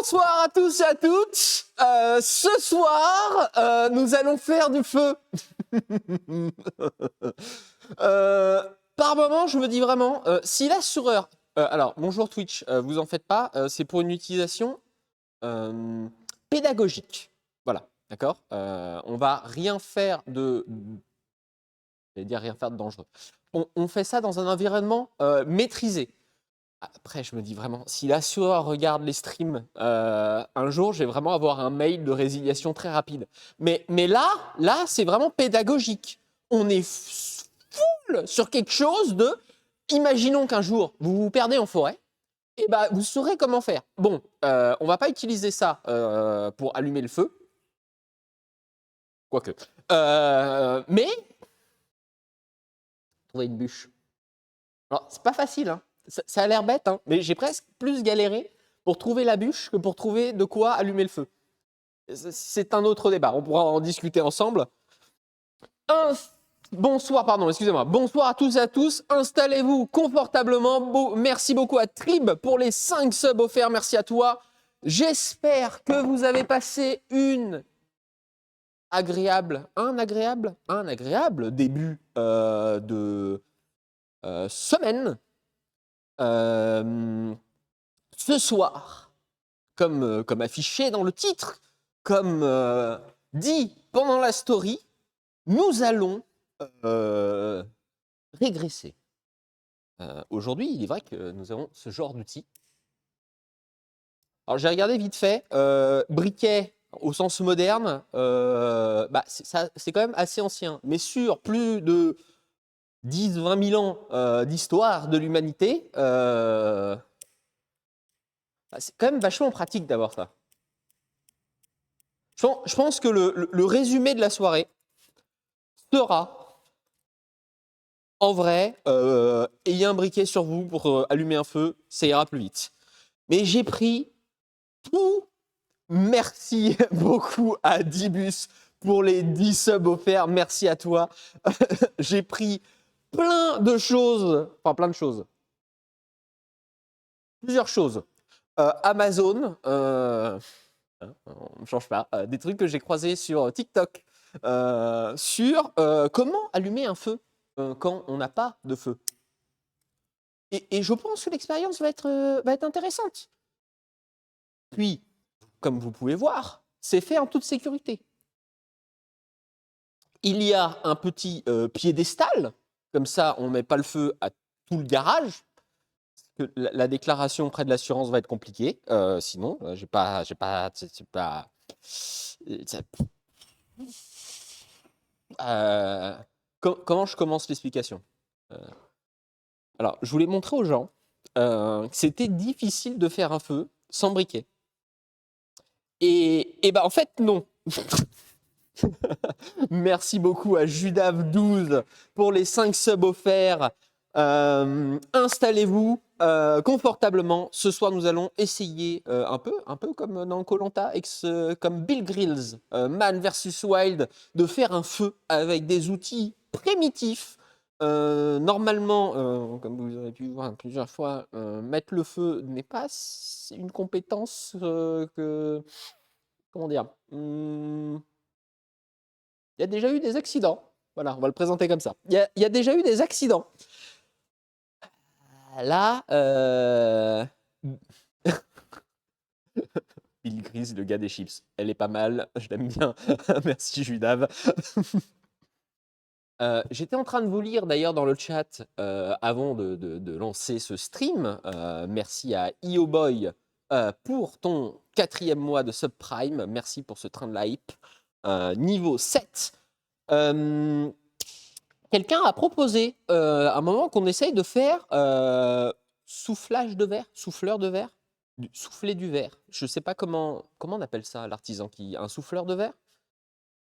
Bonsoir à tous et à toutes. Ce soir, nous allons faire du feu. Par moment, je me dis vraiment, si l'assureur... alors, bonjour Twitch, vous en faites pas, c'est pour une utilisation pédagogique. Voilà, d'accord. On va rien faire de... J'allais dire rien faire de dangereux. On fait ça dans un environnement maîtrisé. Après, je me dis vraiment, si l'assureur regarde les streams, un jour, je vais vraiment avoir un mail de résiliation très rapide. Mais là, c'est vraiment pédagogique. On est full sur quelque chose de... Imaginons qu'un jour, vous vous perdez en forêt, et ben, vous saurez comment faire. Bon, on va pas utiliser ça pour allumer le feu. Quoique. Mais, trouver une bûche. Alors, c'est pas facile, hein. Ça a l'air bête, hein, mais j'ai presque plus galéré pour trouver la bûche que pour trouver de quoi allumer le feu. C'est un autre débat, on pourra en discuter ensemble. Bonsoir à tous et à tous. Installez-vous confortablement. Merci beaucoup à Trib pour les 5 subs offerts. Merci à toi. J'espère que vous avez passé un agréable début de semaine. Ce soir, comme affiché dans le titre, comme dit pendant la story, nous allons régresser. Aujourd'hui, il est vrai que nous avons ce genre d'outil. Alors j'ai regardé vite fait, briquet au sens moderne, c'est quand même assez ancien, mais sur plus de 10-20 000 ans d'histoire de l'humanité, c'est quand même vachement pratique d'avoir ça. Je pense que le résumé de la soirée sera, en vrai, ayez un briquet sur vous pour allumer un feu, ça ira plus vite. Mais j'ai pris tout. Merci beaucoup à Dibus pour les 10 subs offerts. Merci à toi. J'ai pris plein de choses. Plusieurs choses. Amazon, on ne change pas. Des trucs que j'ai croisés sur TikTok. Sur comment allumer un feu quand on n'a pas de feu. Et je pense que l'expérience va être intéressante. Puis, comme vous pouvez voir, c'est fait en toute sécurité. Il y a un petit piédestal, comme ça on ne met pas le feu à tout le garage. Parce que la déclaration auprès de l'assurance va être compliquée. Sinon, comment je commence l'explication? Alors, je voulais montrer aux gens que c'était difficile de faire un feu sans briquet. Et en fait, non. Merci beaucoup à Judav12 pour les 5 subs offerts. Installez-vous confortablement. Ce soir, nous allons essayer un peu comme dans Koh-Lanta, comme Bill Grills, Man vs Wild, de faire un feu avec des outils primitifs. Normalement, comme vous avez pu voir plusieurs fois, mettre le feu n'est pas une compétence que... Comment dire il y a déjà eu des accidents. Voilà, on va le présenter comme ça. Il y a déjà eu des accidents. Là, Bill Gris, le gars des chips. Elle est pas mal, je l'aime bien. Merci Judav. J'étais en train de vous lire d'ailleurs dans le chat avant de lancer ce stream. Merci à IoBoy pour ton 4e mois de subprime. Merci pour ce train de la hype. Niveau 7. Quelqu'un a proposé à un moment qu'on essaye de faire souffleur de verre, souffler du verre. Je ne sais pas comment on appelle ça, l'artisan un souffleur de verre,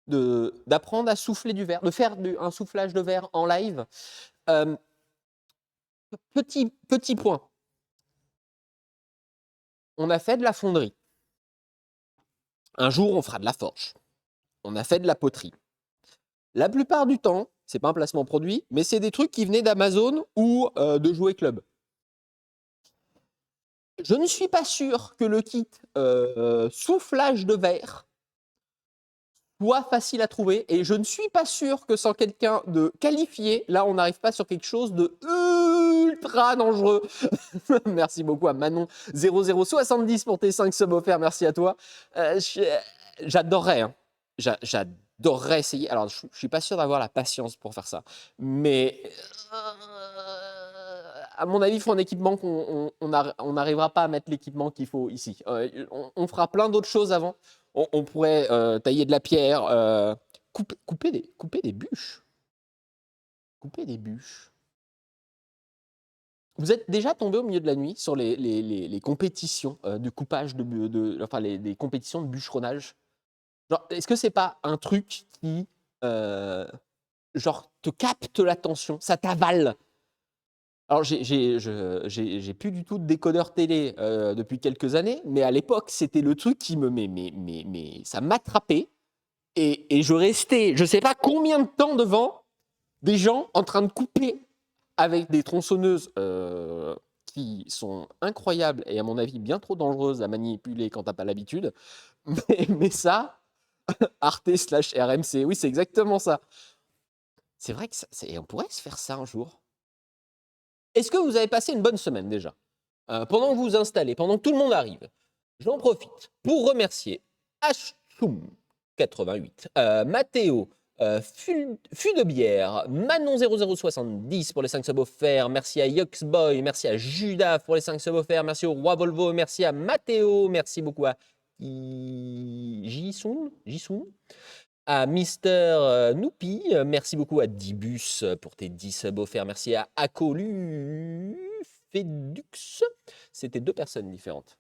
d'apprendre à souffler du verre, de faire un soufflage de verre en live. Petit point. On a fait de la fonderie. Un jour, on fera de la forge. On a fait de la poterie. La plupart du temps, c'est pas un placement produit, mais c'est des trucs qui venaient d'Amazon ou de Jouet Club. Je ne suis pas sûr que le kit soufflage de verre soit facile à trouver et je ne suis pas sûr que sans quelqu'un de qualifié, là, on n'arrive pas sur quelque chose de ultra dangereux. Merci beaucoup à Manon0070 pour tes 5 subs offerts. Merci à toi. J'adorerais, hein. J'adorerais essayer. Alors, je suis pas sûr d'avoir la patience pour faire ça. Mais à mon avis, il faut un équipement qu'on n'arrivera pas à mettre l'équipement qu'il faut ici. On fera plein d'autres choses avant. On pourrait tailler de la pierre, couper des bûches. Couper des bûches. Vous êtes déjà tombé au milieu de la nuit sur les compétitions de coupage, enfin les compétitions de bûcheronnage? Genre, est-ce que c'est pas un truc qui genre te capte l'attention, ça t'avale? Alors j'ai plus du tout de décodeur télé depuis quelques années, mais à l'époque c'était le truc qui mais ça m'attrapait et je restais, je sais pas combien de temps devant des gens en train de couper avec des tronçonneuses qui sont incroyables et à mon avis bien trop dangereuses à manipuler quand t'as pas l'habitude. Mais ça, Arte/RMC, oui, c'est exactement ça. C'est vrai que on pourrait se faire ça un jour. Est-ce que vous avez passé une bonne semaine déjà? Pendant que vous vous installez, pendant que tout le monde arrive, j'en profite pour remercier Ashum88, Mathéo, Fût de bière, Manon0070 pour les 5 subs offerts, merci à Yoxboy, merci à Judas pour les 5 subs offerts, merci au Roi Volvo, merci à Mathéo, merci beaucoup à Jisun, à Mister Noupi, merci beaucoup à Dibus pour tes 10 subs offerts, merci à Acolu Fedux, c'était 2 personnes différentes.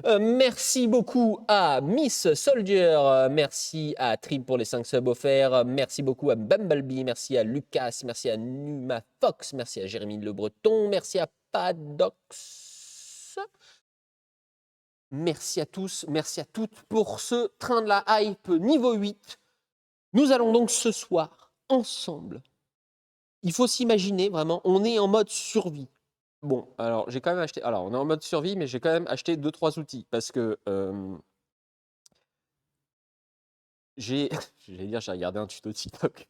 Merci beaucoup à Miss Soldier, merci à Trib pour les 5 subs offerts, merci beaucoup à Bumblebee, merci à Lucas, merci à Numa Fox, merci à Jérémy Le Breton, merci à Padox. Merci à tous, merci à toutes pour ce train de la hype niveau 8. Nous allons donc ce soir, ensemble, il faut s'imaginer vraiment, on est en mode survie. Bon, alors j'ai quand même acheté. Alors, on est en mode survie, mais j'ai quand même acheté 2-3 outils parce que j'ai. J'allais dire, j'ai regardé un tuto TikTok.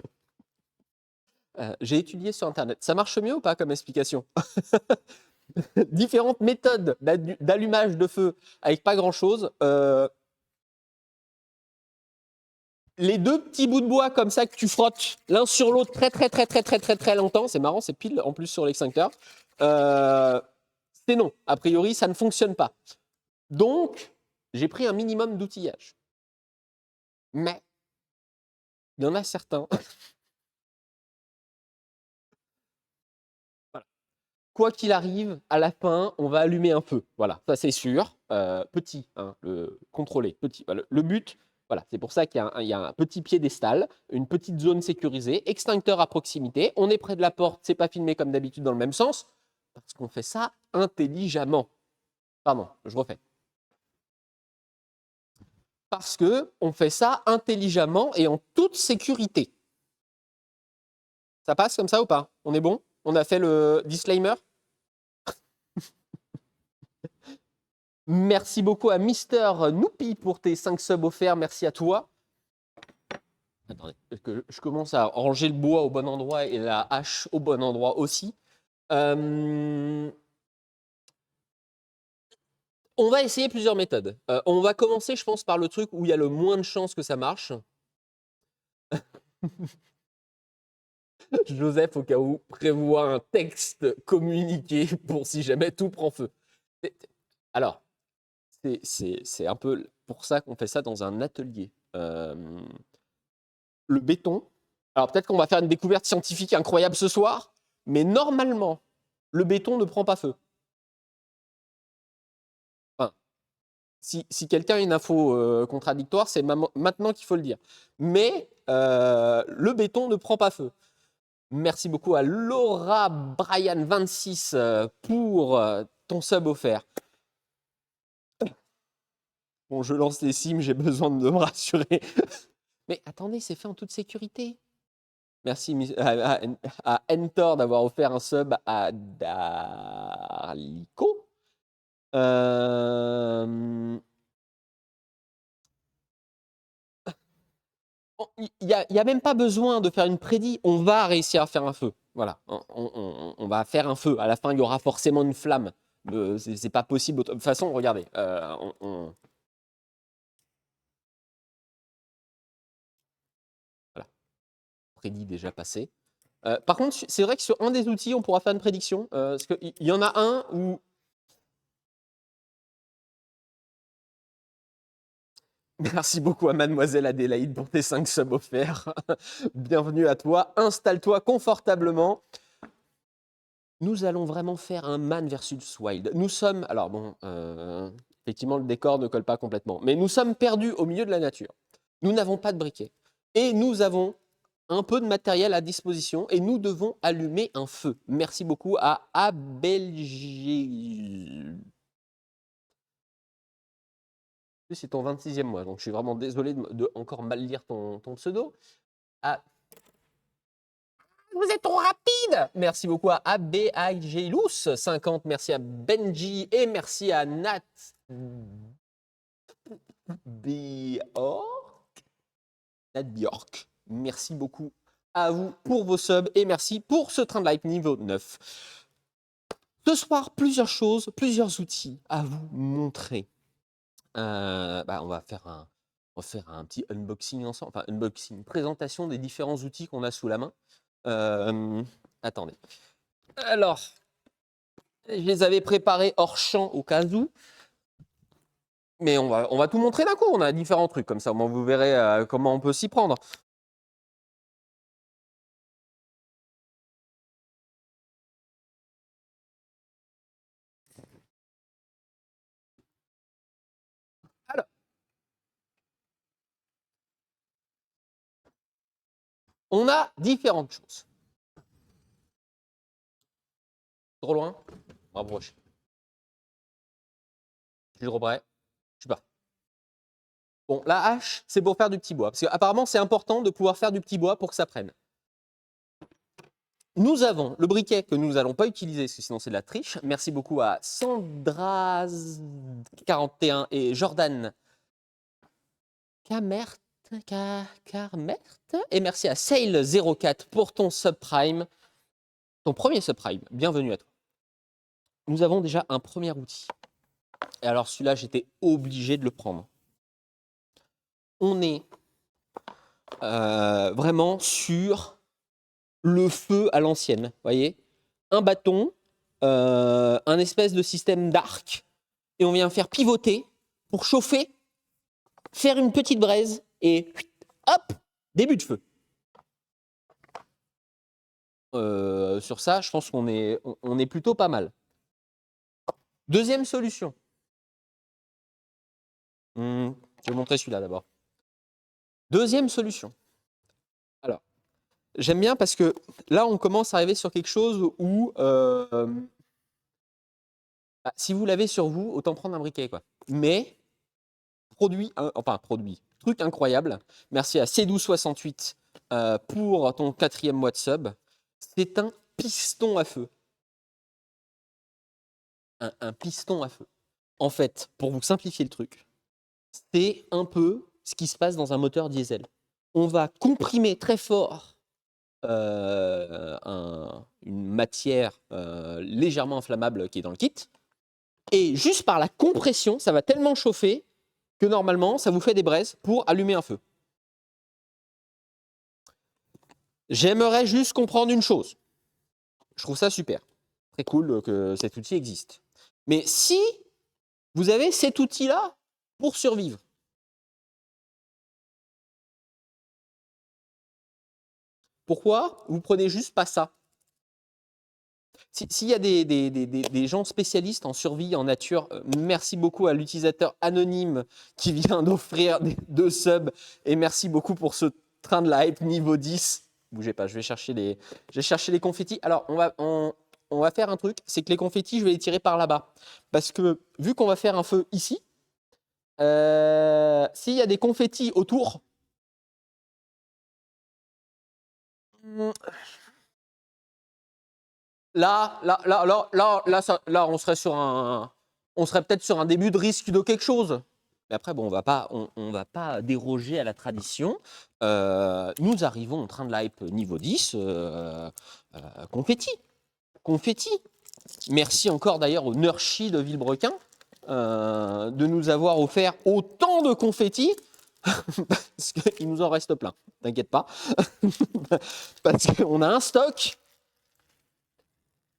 J'ai étudié sur Internet. Ça marche mieux ou pas comme explication? Différentes méthodes d'allumage de feu avec pas grand-chose. Les 2 petits bouts de bois comme ça que tu frottes l'un sur l'autre très longtemps. C'est marrant, c'est pile en plus sur l'extincteur. C'est non. A priori, ça ne fonctionne pas. Donc, j'ai pris un minimum d'outillage. Mais, il y en a certains. Voilà. Quoi qu'il arrive, à la fin, on va allumer un feu. Voilà, ça c'est sûr. Petit, hein, contrôlé, petit. Voilà. Le but, voilà, c'est pour ça qu'il y a un petit piédestal, une petite zone sécurisée, extincteur à proximité. On est près de la porte, c'est pas filmé comme d'habitude dans le même sens, parce qu'on fait ça intelligemment. Pardon, je refais. Parce qu'on fait ça intelligemment et en toute sécurité. Ça passe comme ça ou pas? On est bon? On a fait le disclaimer? Merci beaucoup à Mister Noupi pour tes 5 subs offerts. Merci à toi. Attendez, que je commence à ranger le bois au bon endroit et la hache au bon endroit aussi. On va essayer plusieurs méthodes. On va commencer, je pense, par le truc où il y a le moins de chances que ça marche. Joseph, au cas où, prévoit un texte communiqué pour si jamais tout prend feu. Alors, c'est un peu pour ça qu'on fait ça dans un atelier. Le béton, alors peut-être qu'on va faire une découverte scientifique incroyable ce soir, mais normalement, le béton ne prend pas feu. Enfin, si quelqu'un a une info contradictoire, c'est maintenant qu'il faut le dire. Mais le béton ne prend pas feu. Merci beaucoup à Laura Brian26 pour ton sub offert. Bon, je lance les sims, j'ai besoin de me rassurer. Mais attendez, c'est fait en toute sécurité. Merci à Entor d'avoir offert un sub à Darlico. Euh, Il n'y a même pas besoin de faire une prédit, on va réussir à faire un feu. Voilà, on va faire un feu. À la fin, il y aura forcément une flamme. C'est pas possible. De toute façon, regardez, voilà, prédit déjà passé. Par contre, c'est vrai que sur un des outils, on pourra faire une prédiction. Parce qu'il y en a un où. Merci beaucoup à Mademoiselle Adélaïde pour tes 5 subs offerts. Bienvenue à toi. Installe-toi confortablement. Nous allons vraiment faire un Man versus Wild. Nous sommes, alors bon, effectivement le décor ne colle pas complètement, mais nous sommes perdus au milieu de la nature. Nous n'avons pas de briquet. Et nous avons un peu de matériel à disposition et nous devons allumer un feu. Merci beaucoup à Abelgi. C'est ton 26e mois, donc je suis vraiment désolé de encore mal lire ton pseudo. Ah, vous êtes trop rapide. Merci beaucoup à ABIGLous 50, merci à Benji et merci à Nat Bjork. Nat Bjork. Merci beaucoup à vous pour vos subs et merci pour ce train de live niveau 9. Ce soir, plusieurs choses, plusieurs outils à vous montrer. On va faire un petit unboxing ensemble, enfin unboxing, présentation des différents outils qu'on a sous la main. Attendez. Alors, je les avais préparés hors champ au cas où. Mais on va tout montrer d'un coup. On a différents trucs comme ça. Au moins, vous verrez comment on peut s'y prendre. Alors, on a différentes choses. Trop loin. On va rapprocher. Je suis trop près. Je suis pas. Bon, la hache, c'est pour faire du petit bois. Parce qu'apparemment, c'est important de pouvoir faire du petit bois pour que ça prenne. Nous avons le briquet que nous n'allons pas utiliser, parce que sinon c'est de la triche. Merci beaucoup à Sandraz41 et Jordan Camert. Et merci à Sail04 pour ton subprime. Ton premier subprime. Bienvenue à toi. Nous avons déjà un premier outil. Et alors celui-là, j'étais obligé de le prendre. On est vraiment sur le feu à l'ancienne. Vous voyez, un bâton, un espèce de système d'arc, et on vient faire pivoter pour chauffer, faire une petite braise, et hop, début de feu. Sur ça, je pense qu'on est plutôt pas mal. Deuxième solution. Je vais montrer celui-là d'abord. Deuxième solution. Alors, j'aime bien parce que là, on commence à arriver sur quelque chose où, si vous l'avez sur vous, autant prendre un briquet, quoi. Mais, produit, truc incroyable. Merci à C1268 pour ton 4e mois de sub. C'est un piston à feu. Un piston à feu. En fait, pour vous simplifier le truc, c'est un peu ce qui se passe dans un moteur diesel. On va comprimer très fort une matière légèrement inflammable qui est dans le kit. Et juste par la compression, ça va tellement chauffer que normalement, ça vous fait des braises pour allumer un feu. J'aimerais juste comprendre une chose. Je trouve ça super. Très cool que cet outil existe. Mais si vous avez cet outil-là pour survivre, pourquoi vous prenez juste pas ça? S'il y a des gens spécialistes en survie en nature, merci beaucoup à l'utilisateur anonyme qui vient d'offrir 2 subs et merci beaucoup pour ce train de la hype niveau 10. Bougez pas, je vais chercher les confettis. Alors, on va faire un truc, c'est que les confettis, je vais les tirer par là-bas. Parce que vu qu'on va faire un feu ici, s'il y a des confettis autour, là, on serait sur un on serait peut-être sur un début de risque de quelque chose. Mais après, bon, on va pas déroger à la tradition. Nous arrivons en train de l'hype niveau 10. Confetti. Confetti. Merci encore d'ailleurs au Nurchi de Villebrequin de nous avoir offert autant de confettis. Parce qu'il nous en reste plein, t'inquiète pas. Parce qu'on a un stock.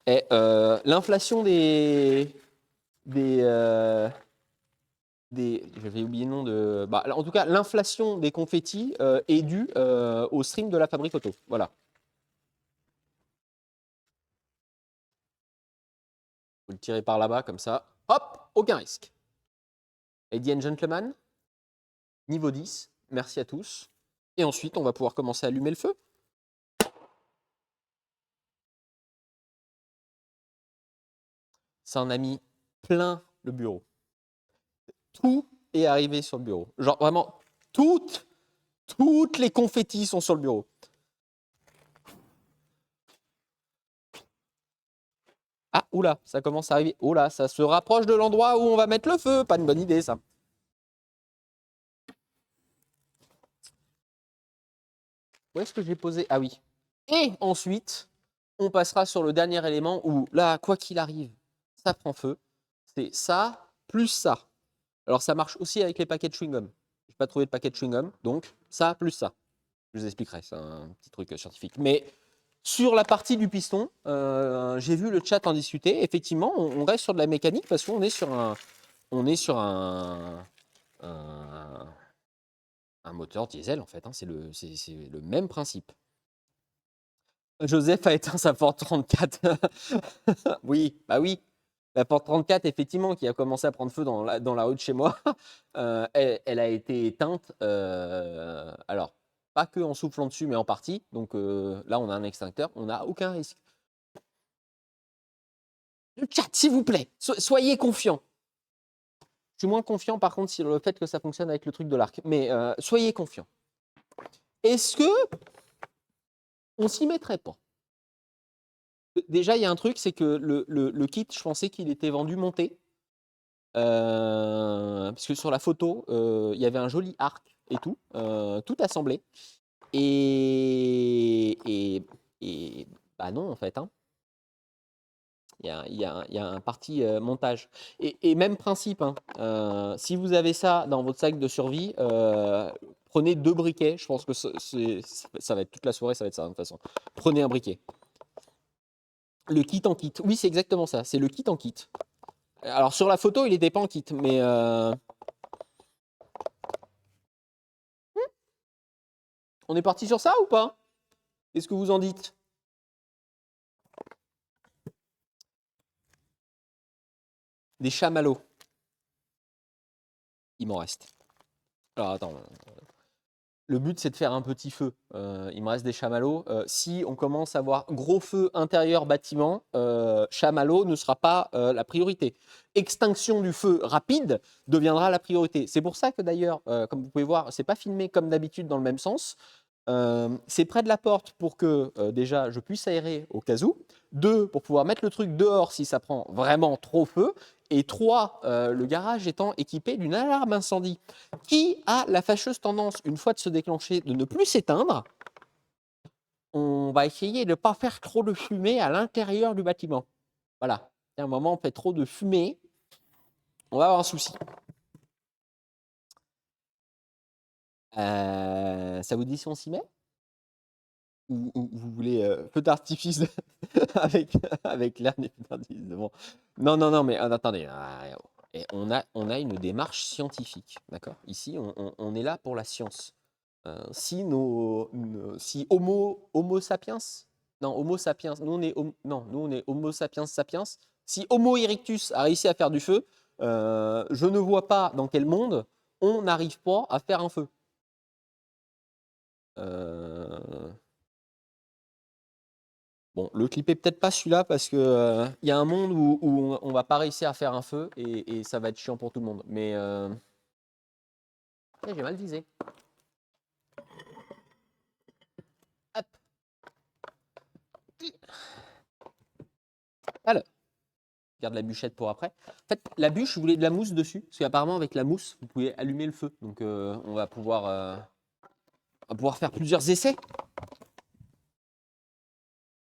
Et l'inflation j'avais oublié le nom de. Bah, en tout cas, l'inflation des confettis est due au stream de la fabrique auto. Voilà. Vous le tirez par là-bas comme ça. Hop, aucun risque. Ladies and gentlemen, niveau 10, merci à tous. Et ensuite, on va pouvoir commencer à allumer le feu. Ça en a mis plein le bureau. Tout est arrivé sur le bureau. Genre vraiment, toutes les confettis sont sur le bureau. Ah, oula, ça commence à arriver. Oula, ça se rapproche de l'endroit où on va mettre le feu. Pas une bonne idée, ça. Où est-ce que j'ai posé? Ah oui. Et ensuite, on passera sur le dernier élément où, là, quoi qu'il arrive, ça prend feu. C'est ça plus ça. Alors, ça marche aussi avec les paquets de chewing-gum. Je n'ai pas trouvé de paquet de chewing-gum, donc ça plus ça. Je vous expliquerai, c'est un petit truc scientifique. Mais sur la partie du piston, j'ai vu le chat en discuter. Effectivement, on reste sur de la mécanique parce qu'on est sur un moteur diesel, en fait. Hein. C'est le même principe. Joseph a éteint sa Ford 34. Oui, bah oui. La Ford 34, effectivement, qui a commencé à prendre feu dans la rue de chez moi, elle a été éteinte. Alors, pas que en soufflant dessus, mais en partie. Donc là, on a un extincteur, on n'a aucun risque. Le chat, s'il vous plaît, soyez confiants. Je suis moins confiant, par contre, sur le fait que ça fonctionne avec le truc de l'arc. Mais soyez confiants. Est-ce que on s'y mettrait pas? Déjà, il y a un truc, c'est que le kit, je pensais qu'il était vendu monté. Parce que sur la photo, il y avait un joli arc et tout, tout assemblé. Et bah non, en fait. Hein. Il y a un parti montage. Et même principe, hein, si vous avez ça dans votre sac de survie, prenez 2 briquets. Je pense que ça va être toute la soirée, ça va être ça, de toute façon. Prenez un briquet. Le kit en kit. Oui, c'est exactement ça. C'est le kit en kit. Alors, sur la photo, il n'était pas en kit, mais... On est parti sur ça ou pas? Qu'est-ce que vous en dites? Des chamallows. Il m'en reste. Alors, attends. Le but, c'est de faire un petit feu. Il me reste des chamallows. Si on commence à avoir gros feu intérieur bâtiment, chamallow ne sera pas la priorité. Extinction du feu rapide deviendra la priorité. C'est pour ça que d'ailleurs, comme vous pouvez voir, c'est pas filmé comme d'habitude dans le même sens. C'est près de la porte pour que déjà je puisse aérer au cas où. 2, pour pouvoir mettre le truc dehors si ça prend vraiment trop feu. Et 3, le garage étant équipé d'une alarme incendie qui a la fâcheuse tendance, une fois de se déclencher, de ne plus s'éteindre. On va essayer de ne pas faire trop de fumée à l'intérieur du bâtiment. Voilà. À un moment, on fait trop de fumée, on va avoir un souci. Ça vous dit si on s'y met? Ou vous voulez feu d'artifice avec l'air des feux d'artifice devant? Non, non, non, mais attendez. Et on a une démarche scientifique, d'accord? Ici, on est là pour la science. Si si Homo sapiens, non, Homo sapiens, nous on est Homo sapiens sapiens. Si Homo erectus a réussi à faire du feu, je ne vois pas dans quel monde on n'arrive pas à faire un feu. Bon, le clip est peut-être pas celui-là parce que y a un monde où on va pas réussir à faire un feu et ça va être chiant pour tout le monde. Mais j'ai mal visé. Hop. Alors, garde la bûchette pour après. En fait, la bûche, je voulais de la mousse dessus, parce qu'apparemment, avec la mousse, vous pouvez allumer le feu. Donc, on va pouvoir faire plusieurs essais.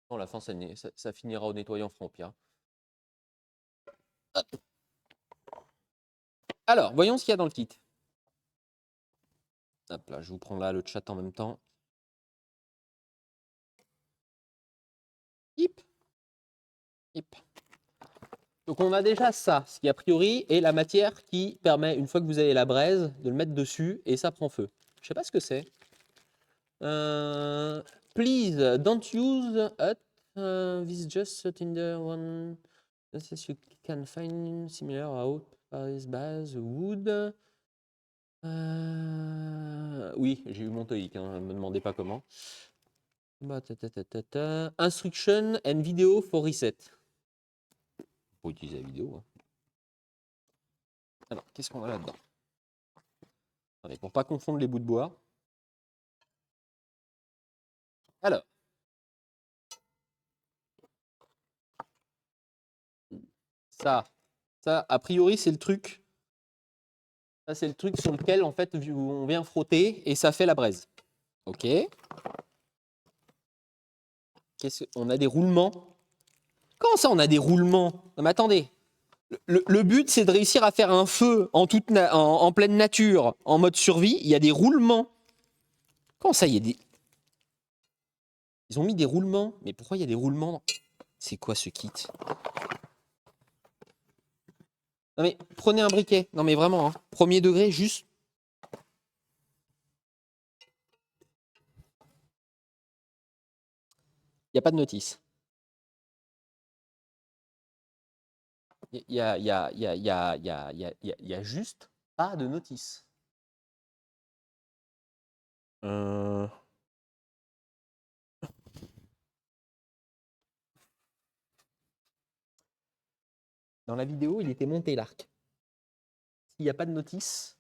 À la fin, ça finira au nettoyant franc, au pire. Hop. Alors, voyons ce qu'il y a dans le kit. Hop là, je vous prends là le chat en même temps. Hip. Hip. Donc on a déjà ça, ce qui a priori est la matière qui permet, une fois que vous avez la braise, de le mettre dessus et ça prend feu. Je sais pas ce que c'est. Please don't use this just tinder one. This you can find similar out Paris base wood. Oui, j'ai eu mon TOEIC, hein, ne me demandez pas comment. Bah, Instruction and video for reset. Pour utiliser la vidéo. Hein. Alors, qu'est-ce qu'on a là-dedans? Attendez, pour pas confondre les bouts de bois. Alors. Ça, a priori, c'est le truc. Ça, c'est le truc sur lequel, en fait, on vient frotter et ça fait la braise. OK. On a des roulements. Comment ça, on a des roulements? Non, mais attendez. Le but, c'est de réussir à faire un feu en pleine nature, en mode survie. Il y a des roulements. Comment ça, il y a des... Ils ont mis des roulements. Mais pourquoi il y a des roulements? C'est quoi ce kit? Non mais prenez un briquet. Non mais vraiment, hein. Premier degré, juste. Il n'y a pas de notice. Il y a juste pas de notice. Dans la vidéo, il était monté l'arc. S'il n'y a pas de notice,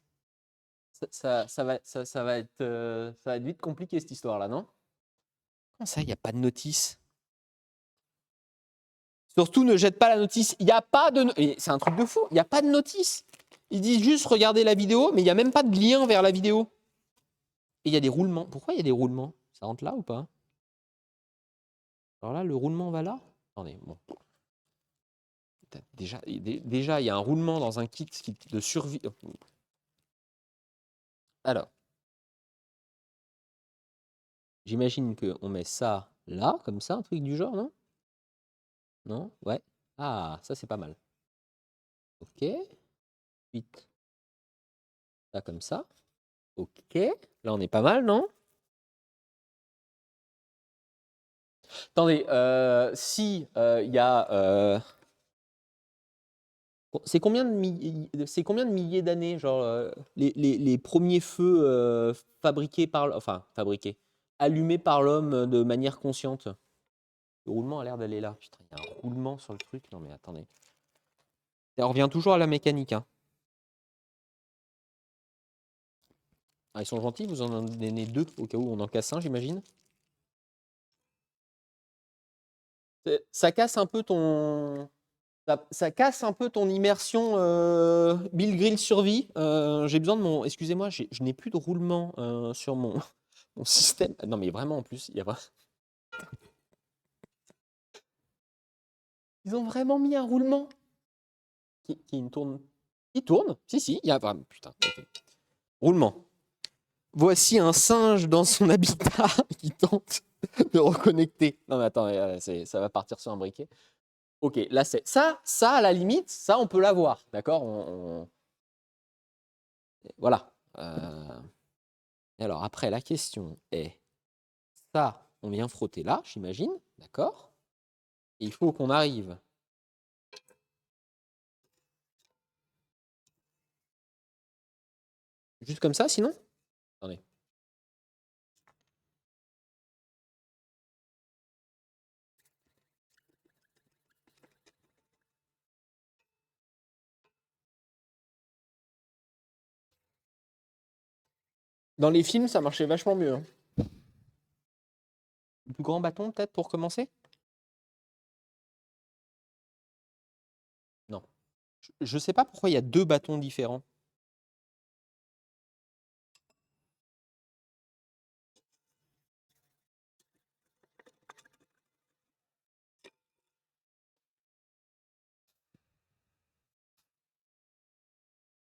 ça va être vite compliqué cette histoire-là, non? Comment ça, il n'y a pas de notice? Surtout, ne jette pas la notice. Il n'y a pas de... C'est un truc de fou. Il n'y a pas de notice. Ils disent juste regardez la vidéo, mais il n'y a même pas de lien vers la vidéo. Et il y a des roulements. Pourquoi il y a des roulements? Ça rentre là ou pas? Alors là, le roulement va là? Attendez, bon. Déjà, il y a un roulement dans un kit de survie. Alors, j'imagine qu'on met ça là, comme ça, un truc du genre, non? Non? Ouais. Ah, ça, c'est pas mal. Ok. Ensuite, ça comme ça. Ok. Là, on est pas mal, non? Attendez, si il y a... c'est combien de milliers d'années, genre, les premiers feux fabriqués par... Enfin, fabriqués. Allumés par l'homme de manière consciente? Le roulement a l'air d'aller là. Putain, il y a un roulement sur le truc. Non, mais attendez. On revient toujours à la mécanique. Hein. Ah, ils sont gentils, vous en donnez 2 au cas où on en casse un, j'imagine. Ça casse un peu ton... Ça casse un peu ton immersion Bill Grill survie. J'ai besoin de mon... Excusez-moi, je n'ai plus de roulement sur mon, mon système. Non, mais vraiment, en plus, il y a... Ils ont vraiment mis un roulement qui ne tourne... Il tourne? Si, il y a... Ah, putain, ok. Roulement. Voici un singe dans son habitat qui tente de reconnecter. Non, mais attends, ça va partir sur un briquet. Ok, là, c'est ça, à la limite, ça, on peut l'avoir. D'accord Voilà. Et alors, après, la question est ça, on vient frotter là, j'imagine. D'accord. Il faut qu'on arrive. Juste comme ça, sinon? Attendez. Dans les films, ça marchait vachement mieux. Hein. Le plus grand bâton, peut-être, pour commencer? Je sais pas pourquoi il y a 2 bâtons différents.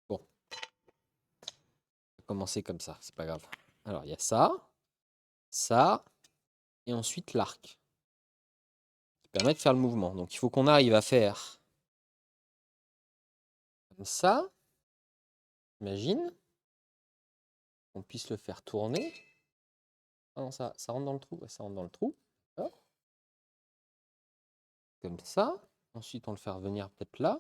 Bon, on va commencer comme ça, c'est pas grave. Alors, il y a ça, et ensuite l'arc, qui permet de faire le mouvement. Donc, il faut qu'on arrive à faire comme ça, imagine, qu'on puisse le faire tourner. Ah non, ça rentre dans le trou, ouais, ça rentre dans le trou. D'accord. Comme ça. Ensuite, on le fait revenir peut-être là.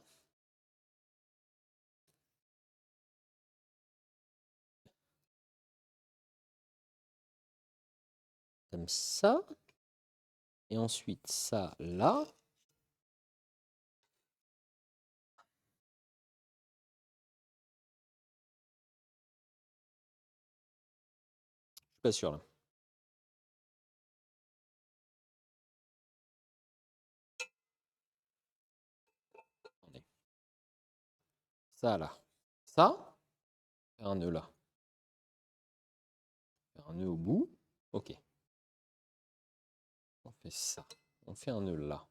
Comme ça. Et ensuite, ça là. Je suis pas sûr là. Attendez. Ça là. Ça. Faire un nœud là. Faire un nœud au bout. Ok. On fait ça. On fait un nœud là.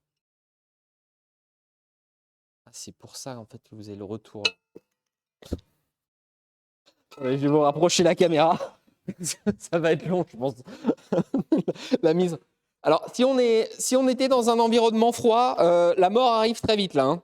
Ah, c'est pour ça en fait que vous avez le retour. Ouais, je vais vous rapprocher la caméra. Ça va être long, je pense. La mise. Alors, si on était dans un environnement froid, la mort arrive très vite là. Hein.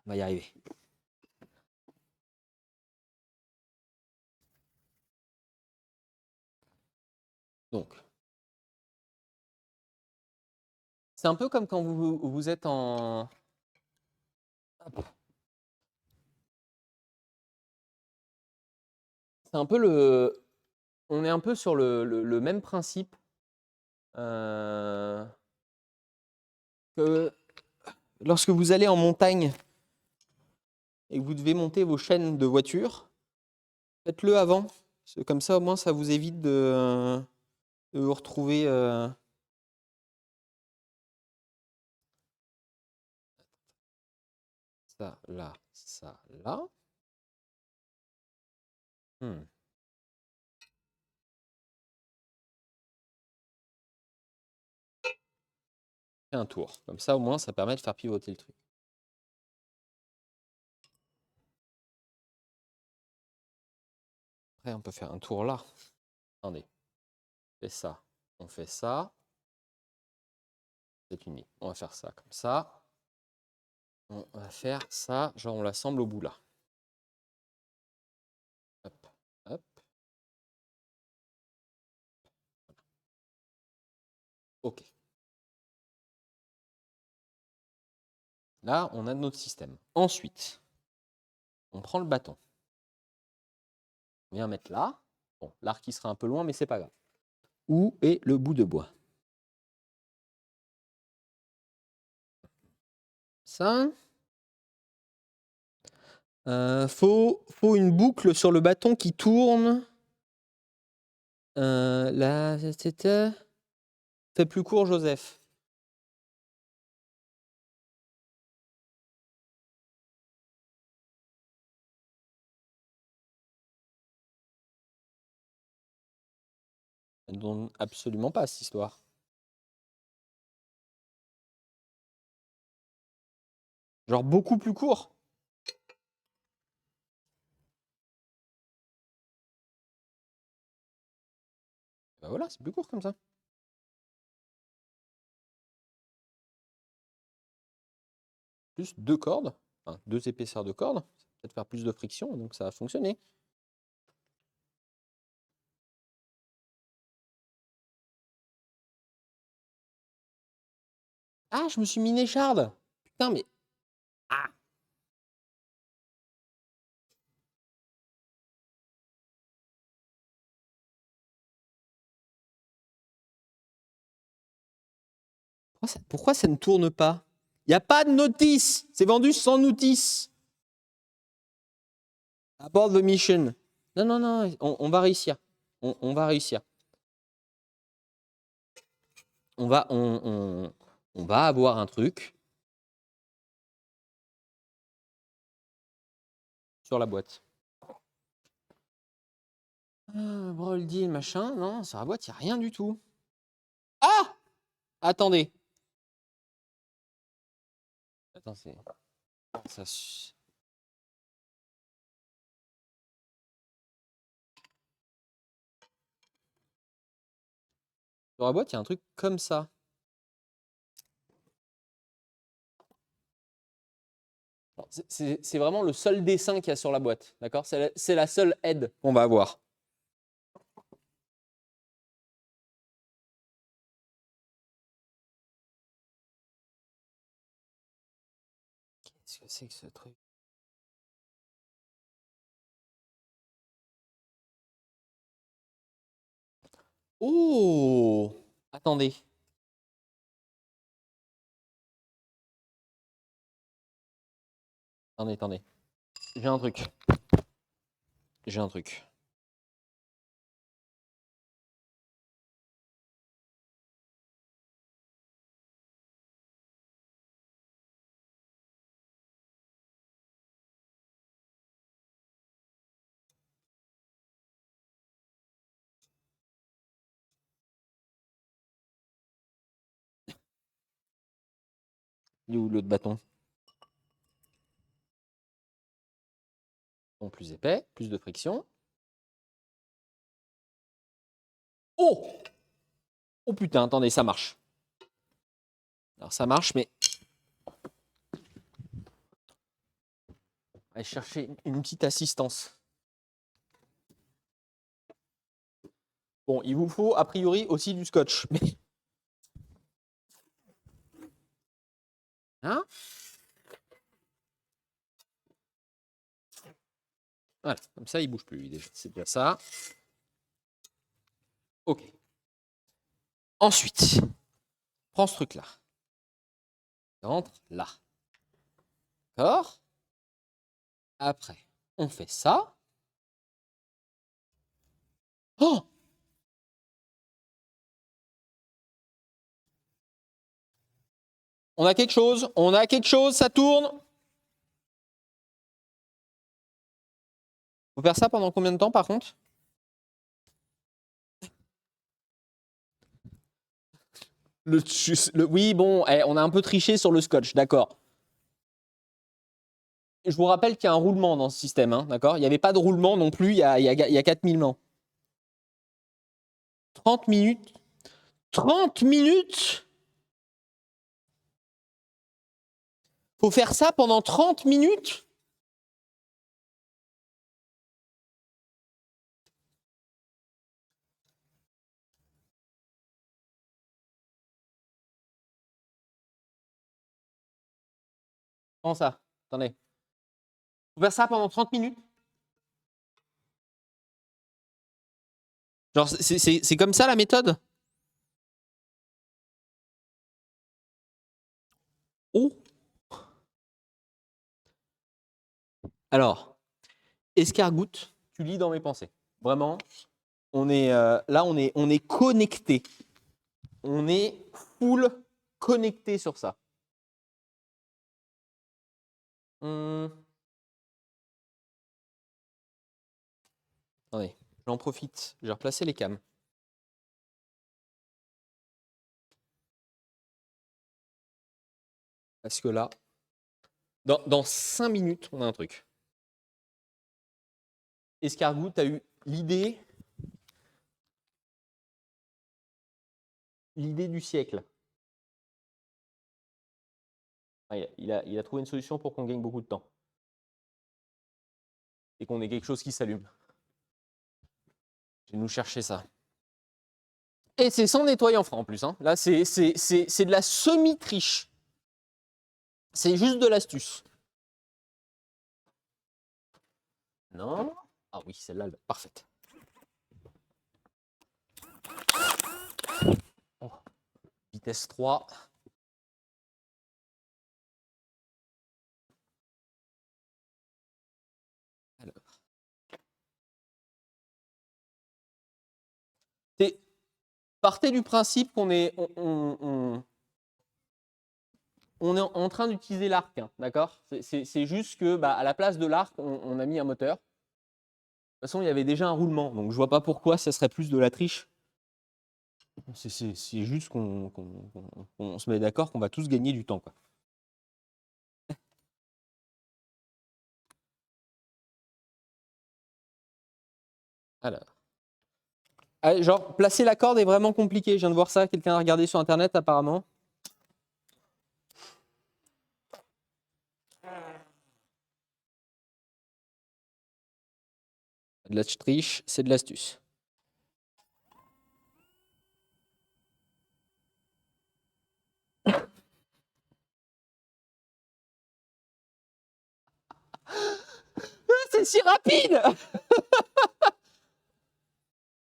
On va y arriver. Donc, c'est un peu comme quand vous êtes en. C'est un peu le. On est un peu sur le même principe que lorsque vous allez en montagne et que vous devez monter vos chaînes de voiture, faites-le avant. Comme ça, au moins, ça vous évite de vous retrouver. Ça, là, ça, là. Hmm. Et un tour. Comme ça, au moins, ça permet de faire pivoter le truc. Après, on peut faire un tour là. Attendez. On fait ça. On fait ça. C'est uni. On va faire ça comme ça. On va faire ça. Genre, on l'assemble au bout là. Hop, hop. OK. Là, on a notre système. Ensuite, on prend le bâton. On vient mettre là. Bon, l'arc, il sera un peu loin, mais c'est pas grave. Où est le bout de bois? Ça. Faut une boucle sur le bâton qui tourne. Là, c'était. Fais plus court, Joseph. Elle ne donne absolument pas cette histoire. Genre beaucoup plus court. Bah voilà, c'est plus court comme ça. Plus 2 cordes, enfin 2 épaisseurs de cordes, ça va peut-être faire plus de friction, donc ça va fonctionner. Ah, je me suis mis une écharde. Putain, mais. Ah. Pourquoi ça ne tourne pas? Il n'y a pas de notice. C'est vendu sans notice. Abort the mission. Non, non, non, on va réussir. On va réussir. On va avoir un truc sur la boîte. Brawl deal, machin. Non, sur la boîte, il n'y a rien du tout. Ah! Attendez. Attends, c'est... Ça... Sur la boîte, il y a un truc comme ça. C'est vraiment le seul dessin qu'il y a sur la boîte. D'accord? C'est la seule aide qu'on va avoir. Qu'est-ce que c'est que ce truc? Oh! Attendez. Attendez. J'ai un truc. J'ai un truc. Il est où l'autre bâton? Bon, plus épais, plus de friction. Oh! Oh putain, attendez, ça marche. Alors ça marche, mais... Allez chercher une petite assistance. Bon, il vous faut a priori aussi du scotch. Mais... Hein? Voilà, comme ça, il ne bouge plus, lui, déjà. C'est bien ça. OK. Ensuite, prends ce truc-là. Rentre là. D'accord? Après, on fait ça. Oh! On a quelque chose, ça tourne. Faut faire ça pendant combien de temps, par contre? Oui, bon, on a un peu triché sur le scotch, d'accord. Je vous rappelle qu'il y a un roulement dans ce système, hein, d'accord? Il n'y avait pas de roulement non plus il y a 4000 ans. 30 minutes? 30 minutes? Faut faire ça pendant 30 minutes? Comment ça? Attendez. Faut faire ça pendant 30 minutes? Genre, c'est comme ça la méthode? Oh! Alors, escargoute, tu lis dans mes pensées. Vraiment, on est là, on est connecté. On est full connecté sur ça. Attendez, j'en profite. Je vais replacer les cams. Parce que là, dans 5 minutes, on a un truc. Escargout, tu as eu l'idée du siècle. Il a trouvé une solution pour qu'on gagne beaucoup de temps. Et qu'on ait quelque chose qui s'allume. Je vais nous chercher ça. Et c'est sans nettoyer en franc en plus. Hein. Là, c'est de la semi-triche. C'est juste de l'astuce. Non. Ah oui, celle-là, parfaite. Oh. Vitesse 3. partez du principe qu'on est, on est en train d'utiliser l'arc, hein, d'accord? C'est juste que à la place de l'arc, on a mis un moteur. De toute façon, il y avait déjà un roulement, donc je vois pas pourquoi ça serait plus de la triche. C'est juste qu'on se met d'accord qu'on va tous gagner du temps, quoi. Alors. Ah, genre, placer la corde est vraiment compliqué. Je viens de voir ça. Quelqu'un a regardé sur Internet, apparemment. De la triche, c'est de l'astuce. C'est si rapide.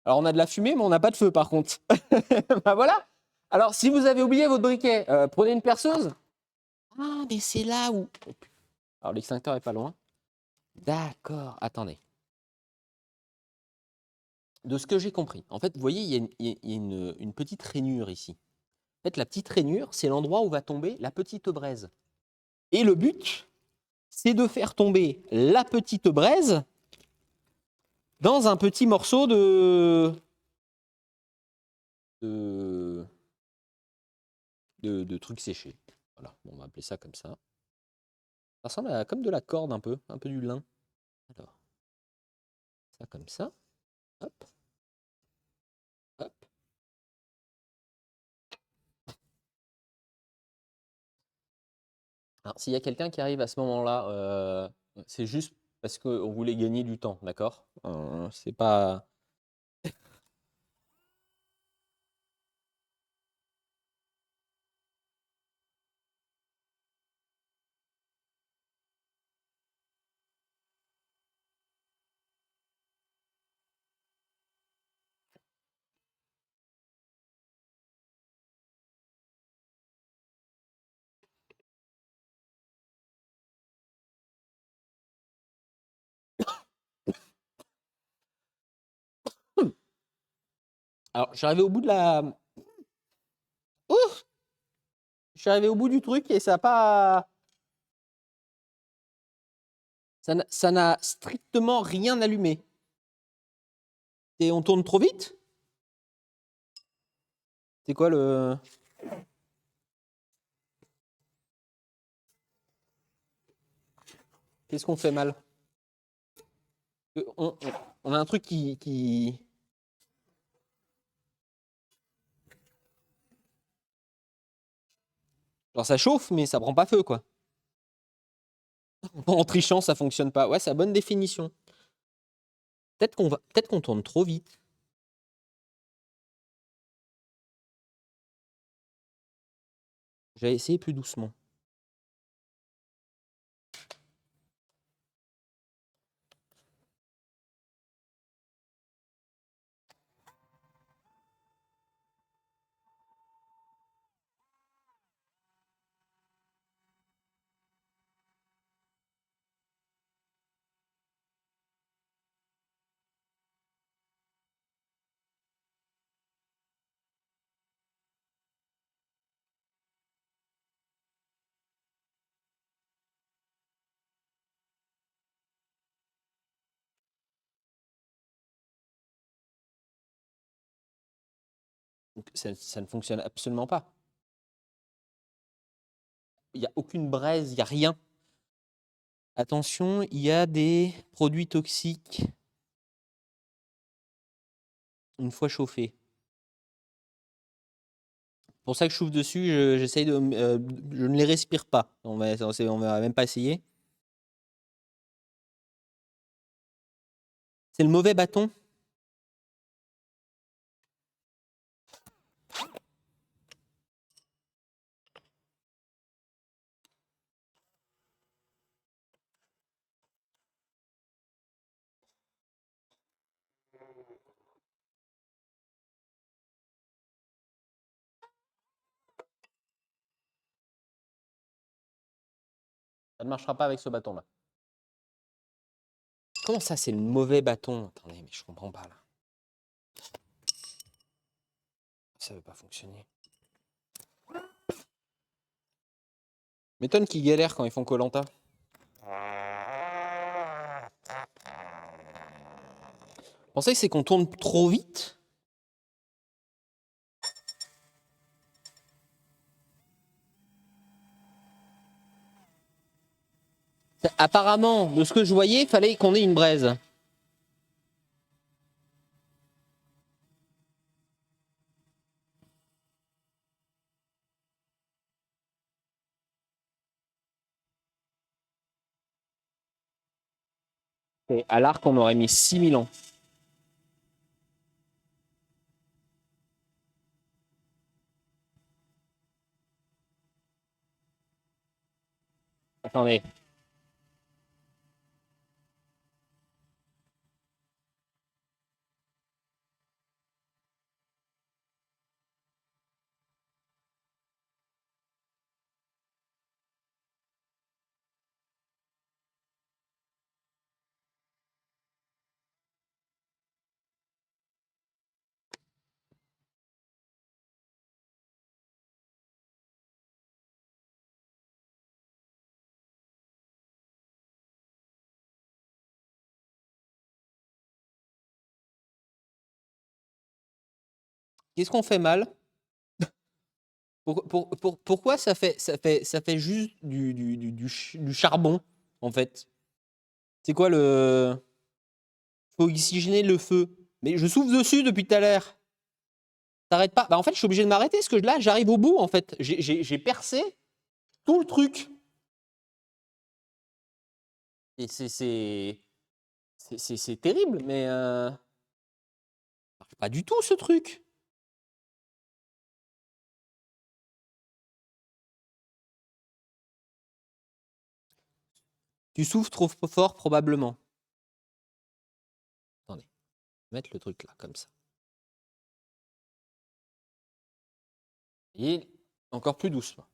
Alors, on a de la fumée, mais on n'a pas de feu, par contre. Bah voilà. Alors, si vous avez oublié votre briquet, prenez une perceuse. Ah, mais c'est là où... Alors, l'extincteur est pas loin. D'accord. Attendez. De ce que j'ai compris, en fait, vous voyez, il y a une petite rainure ici. En fait, la petite rainure, c'est l'endroit où va tomber la petite braise. Et le but, c'est de faire tomber la petite braise dans un petit morceau de trucs séchés. Voilà, bon, on va appeler ça comme ça. Ça ressemble à comme de la corde un peu du lin. Alors, ça comme ça. Hop, hop. Alors, s'il y a quelqu'un qui arrive à ce moment-là, c'est juste parce qu'on voulait gagner du temps, d'accord? C'est pas... Alors, je suis arrivé au bout de la... Ouf! Je suis arrivé au bout du truc et ça n'a pas... Ça n'a strictement rien allumé. Et on tourne trop vite? C'est quoi le... Qu'est-ce qu'on fait mal? On a un truc qui... Genre ça chauffe, mais ça prend pas feu, quoi. En trichant, ça fonctionne pas. Ouais, c'est la bonne définition. Peut-être qu'on tourne trop vite. J'ai essayé plus doucement. Donc, ça ne fonctionne absolument pas. Il n'y a aucune braise, il n'y a rien. Attention, il y a des produits toxiques une fois chauffés. C'est pour ça que je chauffe dessus, j'essaye de... je ne les respire pas. On va même pas essayer. C'est le mauvais bâton. Ça ne marchera pas avec ce bâton-là. Comment ça, c'est le mauvais bâton? Attendez, mais je comprends pas là. Ça veut pas fonctionner. M'étonne qu'ils galèrent quand ils font koh. Pensez que c'est qu'on tourne trop vite? Apparemment, de ce que je voyais, il fallait qu'on ait une braise. Et à l'arc, on aurait mis 6000 ans. Attendez. Qu'est-ce qu'on fait mal? Pourquoi ça fait juste du charbon, en fait? C'est quoi le... Faut oxygéner le feu. Mais je souffle dessus depuis tout à l'heure. T'arrêtes pas. Bah en fait, je suis obligé de m'arrêter parce que là, j'arrive au bout, en fait. J'ai percé tout le truc. Et c'est terrible, mais... ça marche pas du tout, ce truc. Tu souffles trop fort, probablement. Attendez. Mettre le truc là, comme ça. Et encore plus doucement.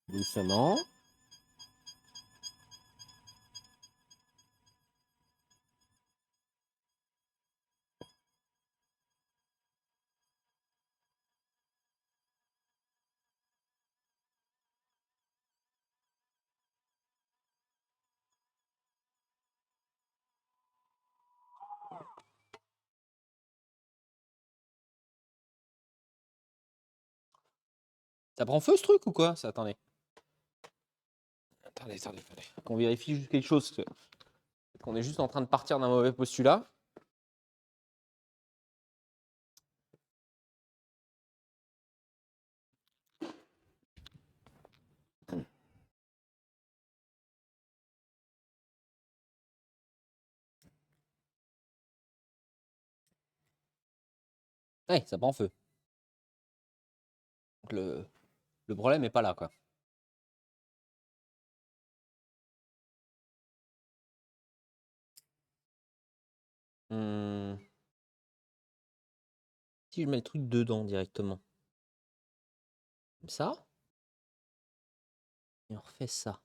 Doucement. Ça prend feu, ce truc, ou quoi? Ça, attendez. Attendez. Qu'on vérifie juste quelque chose. Qu'on est juste en train de partir d'un mauvais postulat. Ouais, ça prend feu. Donc le problème n'est pas là, quoi. Si je mets le truc dedans directement. Comme ça. Et on refait ça.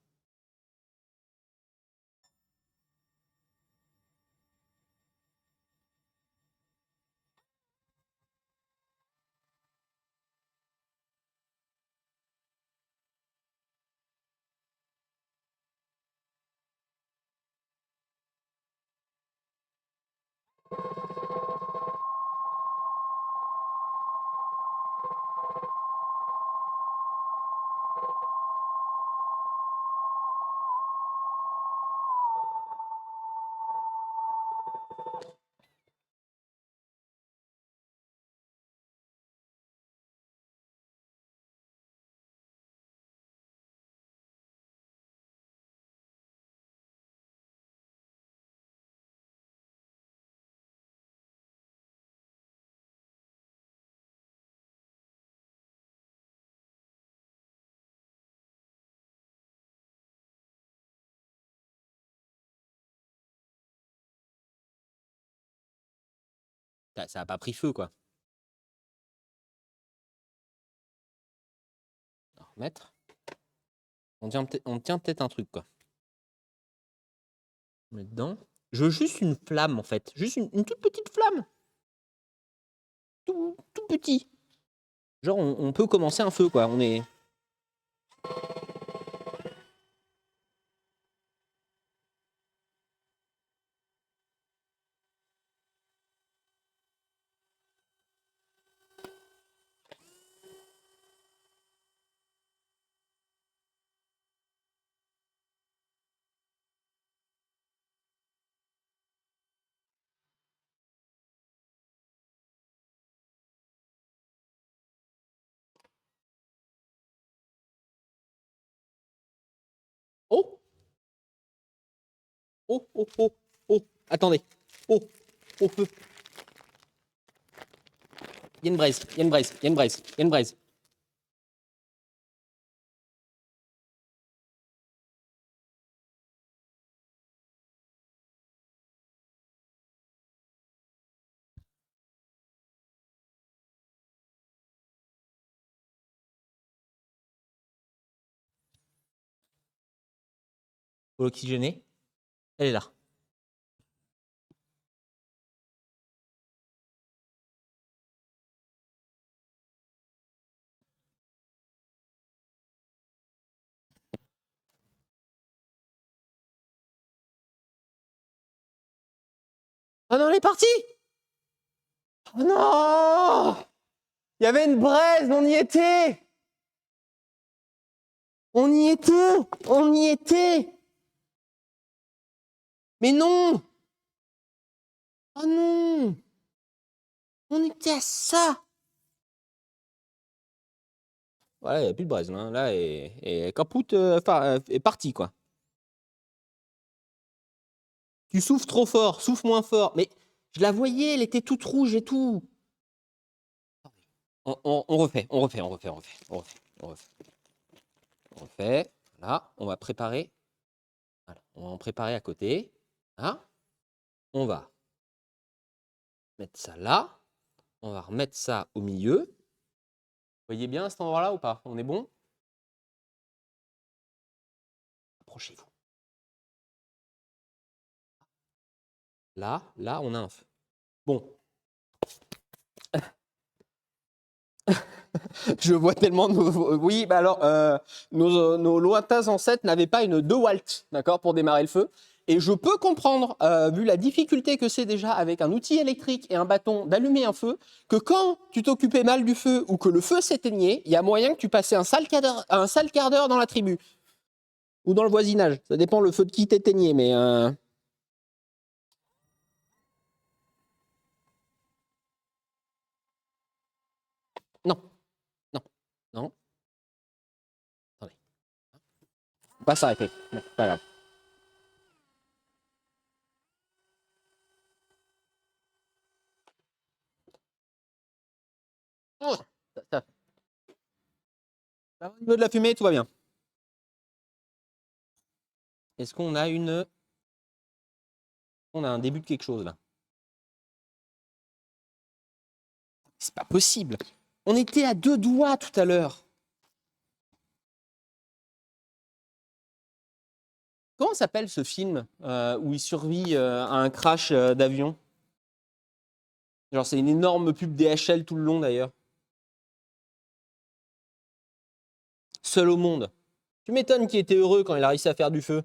Ça n'a pas pris feu, quoi. Alors, remettre. On tient peut-être un truc, quoi. On met dedans. Je veux juste une flamme, en fait. Juste une toute petite flamme. Tout petit. Genre, on peut commencer un feu, quoi. On est... Oh! Oh, oh, oh, oh. Attendez. Oh, oh, feu. Il y a une braise, il y a une braise, il y a une braise, il y a une braise. Faut l'oxygéner. Elle est là. Oh non, elle est partie! Oh non! Il y avait une braise, on y était! On y était! On y était! Mais non! Oh non! On était à ça! Voilà, il n'y a plus de braise, là. Là, et Capoute est parti, quoi. Tu souffles trop fort, souffle moins fort. Mais je la voyais, elle était toute rouge et tout. On refait, on refait, on refait, on refait, on refait, on refait. On refait. Là, on va préparer. Voilà, on va en préparer à côté. Là, on va mettre ça là. On va remettre ça au milieu. Vous voyez bien à cet endroit-là ou pas? On est bon? Approchez-vous. Là, on a un feu. Bon. Je vois tellement oui, bah alors, nos lointains ancêtres n'avaient pas une DeWalt, d'accord, pour démarrer le feu. Et je peux comprendre, vu la difficulté que c'est déjà avec un outil électrique et un bâton d'allumer un feu, que quand tu t'occupais mal du feu ou que le feu s'éteignait, il y a moyen que tu passais un sale quart d'heure dans la tribu ou dans le voisinage. Ça dépend le feu de qui t'éteignait, mais non, non, non. Attendez, faut pas s'arrêter. Non, pas grave. Oh, ça- au niveau de la fumée, tout va bien. Est-ce qu'on a on a un début de quelque chose là? C'est pas possible. On était à 2 doigts tout à l'heure. Comment s'appelle ce film où il survit à un crash d'avion? Genre, c'est une énorme pub DHL tout le long d'ailleurs. Seul au monde. Tu m'étonnes qu'il était heureux quand il a réussi à faire du feu.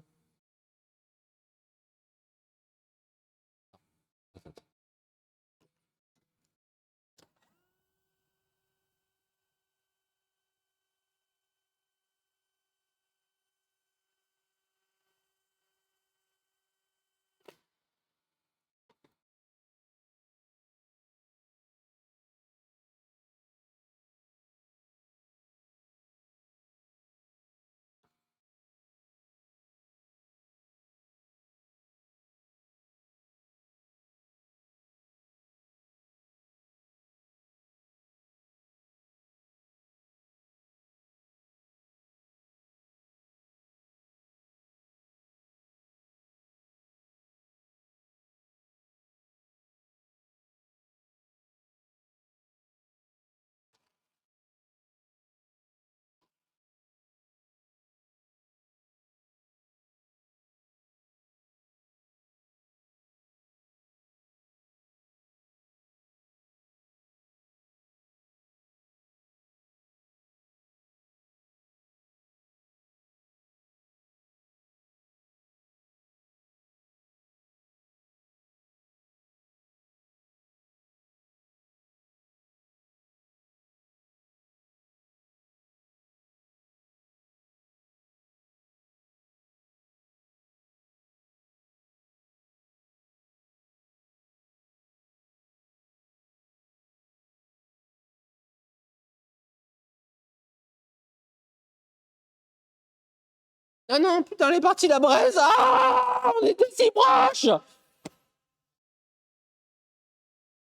Ah non, putain, elle est partie la braise. Ah, on était si proches.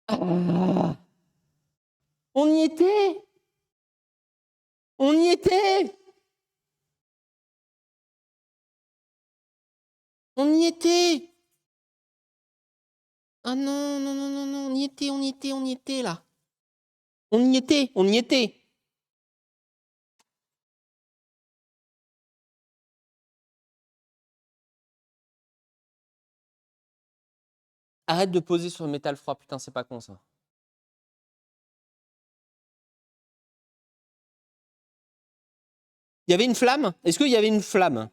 Ah, on y était. On y était. On y était. Ah non, non, non, non, non, on y était, on y était, on y était là. On y était, on y était. Arrête de poser sur le métal froid, putain, c'est pas con ça. Il y avait une flamme? Est-ce qu'il y avait une flamme?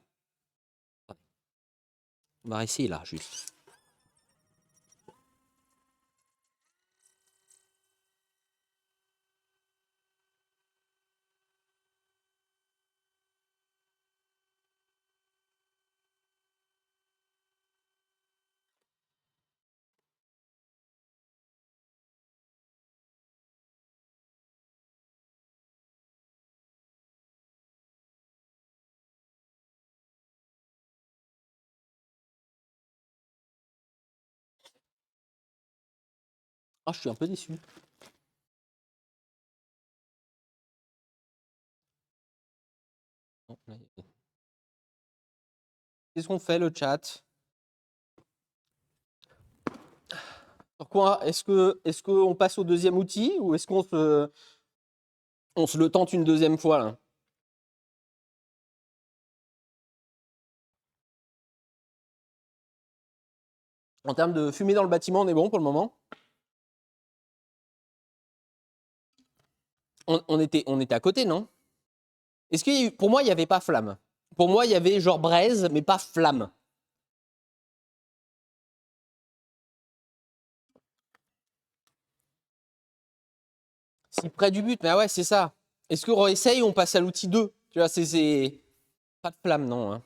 On va essayer là, juste. Ah, je suis un peu déçu. Qu'est-ce qu'on fait, le chat? Pourquoi? Est-ce qu'on passe au deuxième outil ou est-ce on se le tente une deuxième fois là? En termes de fumée dans le bâtiment, on est bon pour le moment? On était à côté, non? Est-ce qu'il y a eu, pour moi, il n'y avait pas flamme. Pour moi, il y avait genre braise, mais pas flamme. Si près du but, mais ah ouais, c'est ça. Est-ce qu'on réessaye ou on passe à l'outil 2? Tu vois, c'est pas de flamme, non, hein.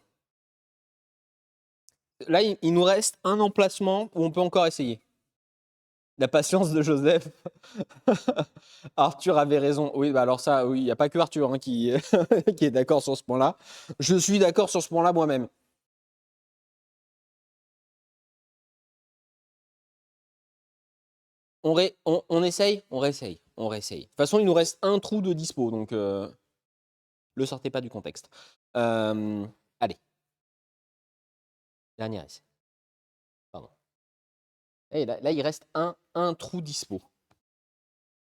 Là, il nous reste un emplacement où on peut encore essayer. La patience de Joseph. Arthur avait raison. Oui, bah alors ça, oui, il n'y a pas que Arthur hein, qui, qui est d'accord sur ce point-là. Je suis d'accord sur ce point-là moi-même. On essaye? On réessaye. On réessaye. De toute façon, il nous reste un trou de dispo, donc le sortez pas du contexte. Euh, allez, dernier essai. Pardon. Et là, il reste un trou dispo.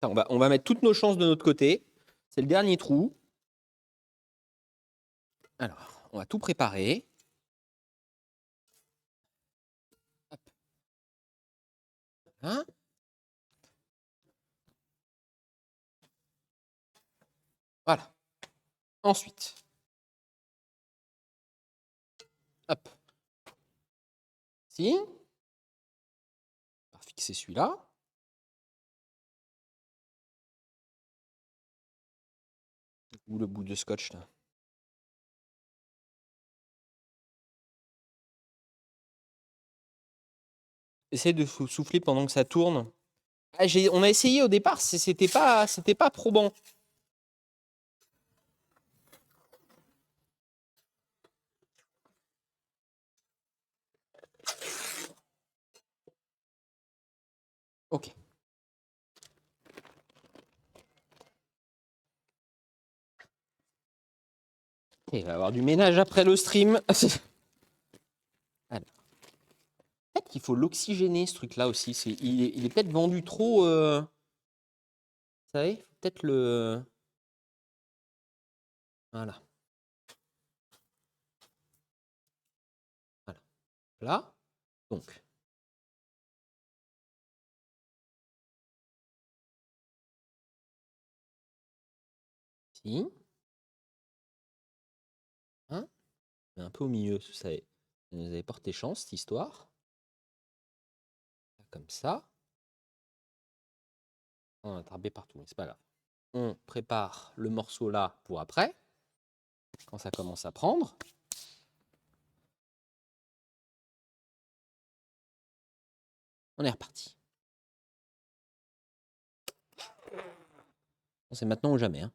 On va mettre toutes nos chances de notre côté. C'est le dernier trou. Alors, on va tout préparer. Hop. Hein? Voilà. Ensuite, hop. Si. On va fixer celui-là. Ou le bout de scotch là. Essaye de souffler pendant que ça tourne. Ah, on a essayé au départ, c'était pas probant. Ok. Il va y avoir du ménage après le stream. Alors, peut-être qu'il faut l'oxygéner ce truc-là aussi. Il est peut-être vendu trop. Vous savez, faut peut-être le. Voilà. Voilà. Là. Donc. Si. Hein, un peu au milieu, ça nous avait porté chance, cette histoire. Comme ça. On a tarbé partout, mais c'est pas grave. On prépare le morceau là pour après, quand ça commence à prendre. On est reparti. C'est maintenant ou jamais. Hein.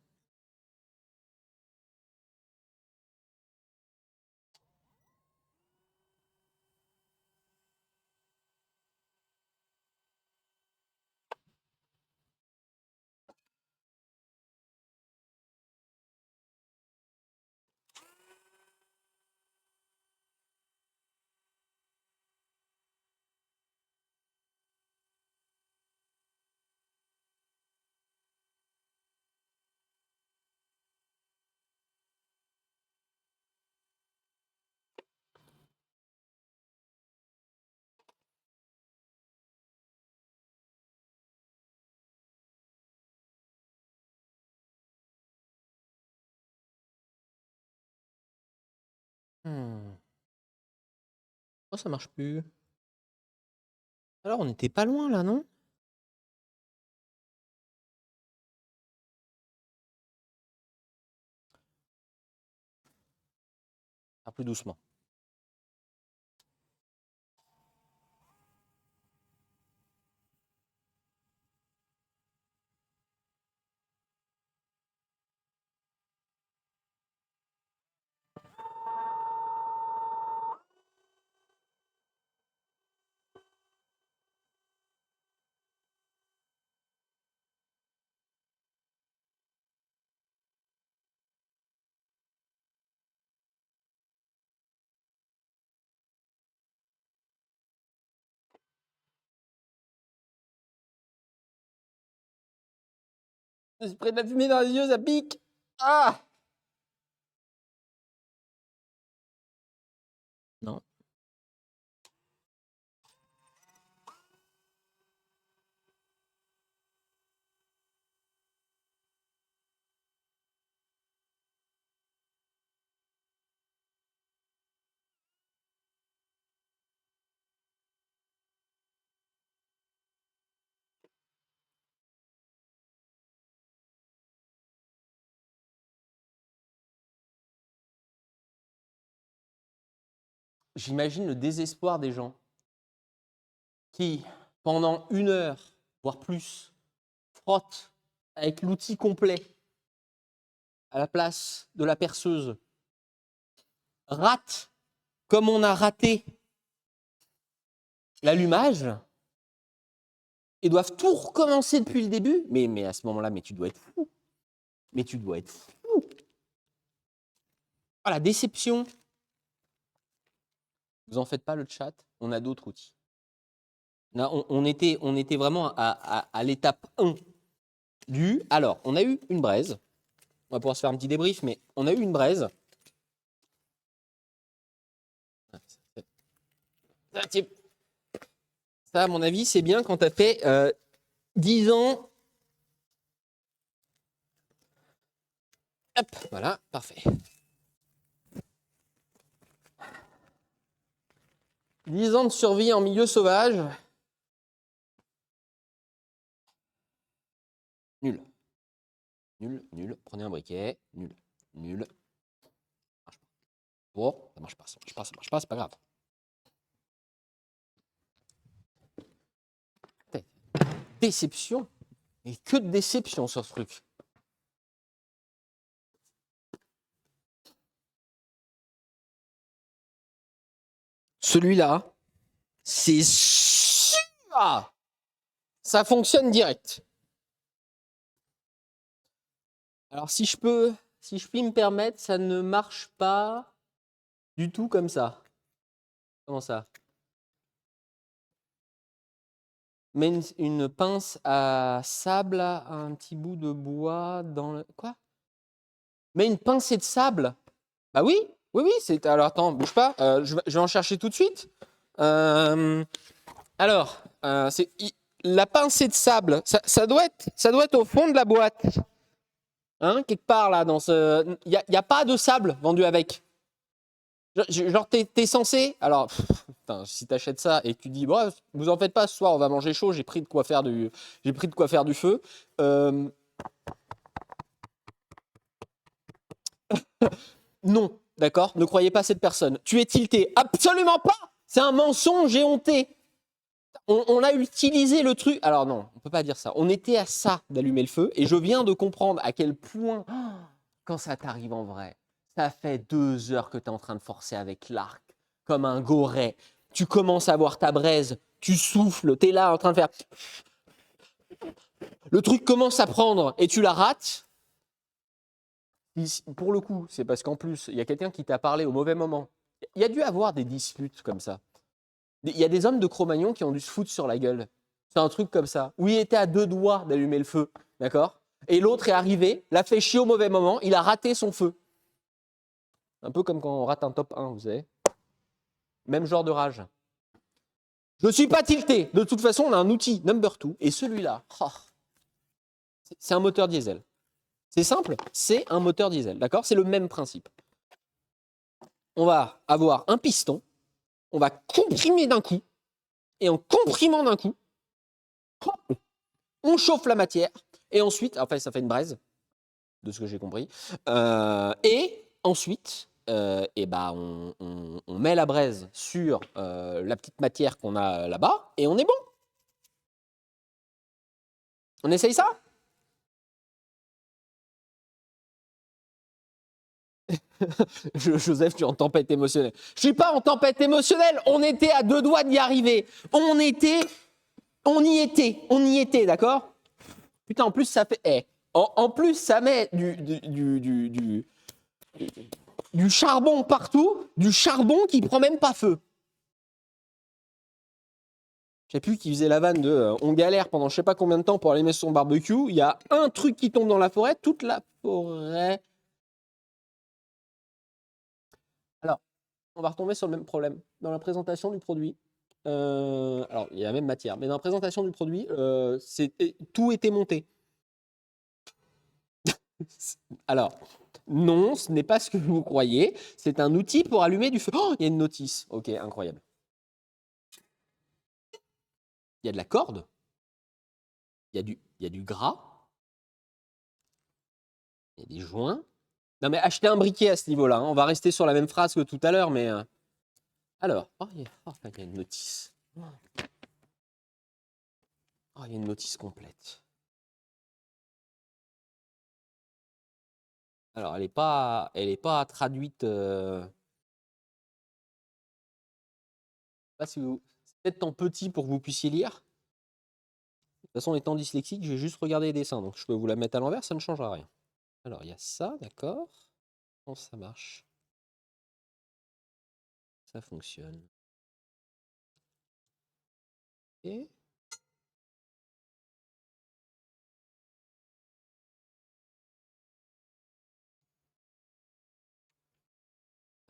Oh, ça marche plus. Alors, on n'était pas loin là, non? Un peu doucement. Je près de la fumée dans les yeux, ça pique. Ah! Non. J'imagine le désespoir des gens qui, pendant 1 heure, voire plus, frottent avec l'outil complet à la place de la perceuse, ratent comme on a raté l'allumage et doivent tout recommencer depuis le début. Mais à ce moment-là, mais tu dois être fou. Mais tu dois être fou. Ah, la déception. Vous en faites pas le chat, on a d'autres outils. Là, on était vraiment à l'étape 1 du... Alors, on a eu une braise. On va pouvoir se faire un petit débrief, mais on a eu une braise. Ça, à mon avis, c'est bien quand tu as fait 10 ans. Hop, voilà, parfait. 10 ans de survie en milieu sauvage. Nul. Nul, nul. Prenez un briquet. Nul, nul. Bon, ça marche pas, ça marche pas, c'est pas grave. Déception. Et que de déception sur ce truc. Celui-là, c'est sûr. Ça fonctionne direct. Alors si je puis me permettre, ça ne marche pas du tout comme ça. Comment ça? Mets une pince à sable, un petit bout de bois dans le... Quoi? Mets une pincée de sable? Bah oui, c'est... Alors attends, bouge pas, je vais en chercher tout de suite. Alors, la pincée de sable, ça doit être au fond de la boîte. Hein, quelque part là, dans ce... Il n'y a pas de sable vendu avec. Genre, t'es censé... Alors, putain, si t'achètes ça et que tu dis, bon, vous en faites pas, ce soir, on va manger chaud, j'ai pris de quoi faire du feu. Non, d'accord? Ne croyez pas cette personne. Tu es tilté. Absolument pas! C'est un mensonge éhonté. On a utilisé le truc. Alors non, on peut pas dire ça. On était à ça d'allumer le feu et je viens de comprendre à quel point, quand ça t'arrive en vrai, ça fait 2 heures que tu es en train de forcer avec l'arc, comme un goret. Tu commences à voir ta braise, tu souffles, tu es là en train de faire... Le truc commence à prendre et tu la rates. Pour le coup, c'est parce qu'en plus, il y a quelqu'un qui t'a parlé au mauvais moment. Il y a dû avoir des disputes comme ça. Il y a des hommes de Cro-Magnon qui ont dû se foutre sur la gueule. C'est un truc comme ça. Où il était à 2 doigts d'allumer le feu. D'accord? Et l'autre est arrivé, l'a fait chier au mauvais moment, il a raté son feu. Un peu comme quand on rate un top 1, vous savez. Même genre de rage. Je ne suis pas tilté. De toute façon, on a un outil, number 2. Et celui-là, c'est un moteur diesel. C'est simple, c'est un moteur diesel. D'accord? C'est le même principe. On va avoir un piston on va comprimer d'un coup, et en comprimant d'un coup, on chauffe la matière, et ensuite, enfin ça fait une braise, de ce que j'ai compris, et ensuite, on met la braise sur la petite matière qu'on a là-bas, et on est bon. On essaye ça? Joseph, tu es en tempête émotionnelle. Je suis pas en tempête émotionnelle, on était à 2 doigts d'y arriver. On y était, d'accord? Putain, en plus, ça fait. En plus, ça met du charbon partout, du charbon qui prend même pas feu. Je sais plus qui faisait la vanne de on galère pendant je sais pas combien de temps pour allumer son barbecue. Il y a un truc qui tombe dans la forêt, toute la forêt. Alors, on va retomber sur le même problème. Dans la présentation du produit, alors il y a la même matière, mais dans la présentation du produit, tout était monté. Alors, non, ce n'est pas ce que vous croyez. C'est un outil pour allumer du feu. Oh, il y a une notice. Ok, incroyable. Il y a de la corde. Il y a du gras. Il y a des joints. Non, mais achetez un briquet à ce niveau-là. Hein. On va rester sur la même phrase que tout à l'heure, mais. Alors, il y a une notice. Oh, il y a une notice complète. Alors, elle est pas traduite. Pas si vous, c'est peut-être en petit pour que vous puissiez lire. De toute façon, étant dyslexique, je vais juste regarder les dessins. Donc, je peux vous la mettre à l'envers, ça ne changera rien. Alors, il y a ça, d'accord. Comment ça marche? Ça fonctionne. Ok.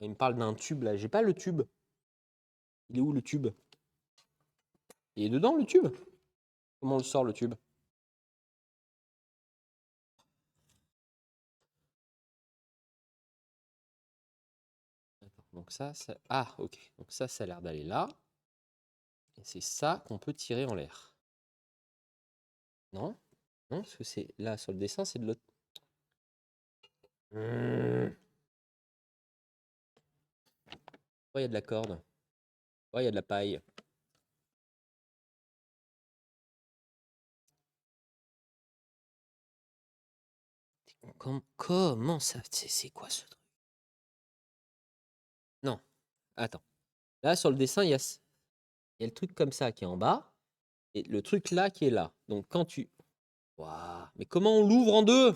Il me parle d'un tube là. J'ai pas le tube. Il est où le tube? Il est dedans le tube? Comment on le sort le tube? Donc ça, ah ok. Donc ça a l'air d'aller là. Et c'est ça qu'on peut tirer en l'air. Non? Non, parce que c'est là sur le dessin, c'est de l'autre. Pourquoi il y a de la corde? Pourquoi il y a de la paille? Comment ça? C'est quoi ce truc? Non, attends. Là, sur le dessin, il y a le truc comme ça qui est en bas et le truc là qui est là. Donc quand tu... Waouh, mais comment on l'ouvre en deux?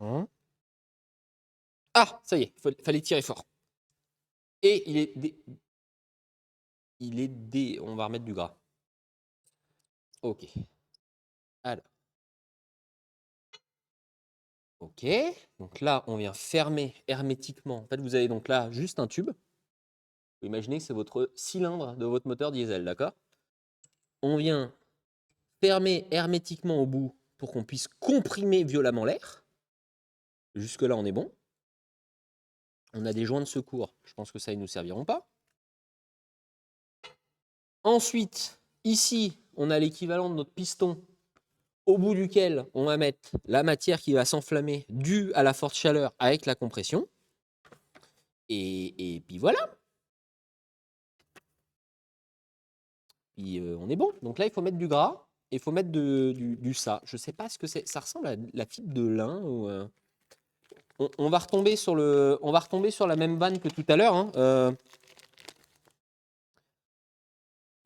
Hein? Ah, ça y est, fallait tirer fort. Et on va remettre du gras. Ok. Alors. Ok. Donc là, on vient fermer hermétiquement. En fait, vous avez donc là juste un tube. Vous imaginez que c'est votre cylindre de votre moteur diesel, d'accord? On vient fermer hermétiquement au bout pour qu'on puisse comprimer violemment l'air. Jusque-là, on est bon. On a des joints de secours. Je pense que ça, ils ne nous serviront pas. Ensuite, ici, on a l'équivalent de notre piston au bout duquel on va mettre la matière qui va s'enflammer due à la forte chaleur avec la compression. Et puis voilà. Puis on est bon. Donc là, il faut mettre du gras et il faut mettre du ça. Je ne sais pas ce que c'est. Ça ressemble à la fibre de lin. On va retomber sur la même vanne que tout à l'heure. Hein.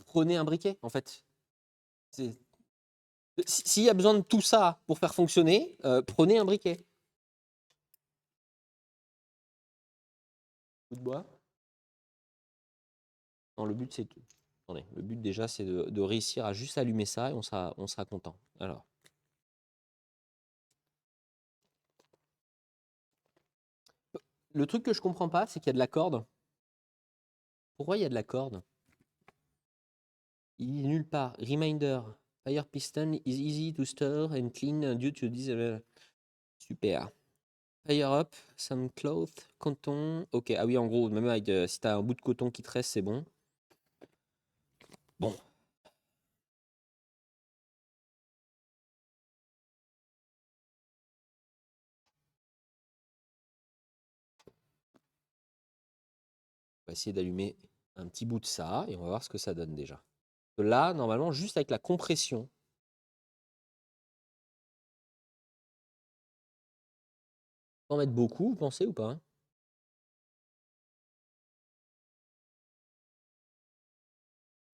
Prenez un briquet, en fait. S'il y a besoin de tout ça pour faire fonctionner, prenez un briquet. Coup de bois. Non, le but, c'est... Attendez, le but déjà, c'est de réussir à juste allumer ça et on sera content. Alors. Le truc que je comprends pas, c'est qu'il y a de la corde. Pourquoi il y a de la corde? Il est nulle part. Reminder. Fire piston is easy to store and clean due to this. Super. Fire up, some cloth, coton. Ok, ah oui, en gros, même avec, si t'as un bout de coton qui te reste, c'est bon. Bon. On va essayer d'allumer un petit bout de ça et on va voir ce que ça donne déjà. Là, normalement, juste avec la compression. Faut en mettre beaucoup, vous pensez ou pas, hein?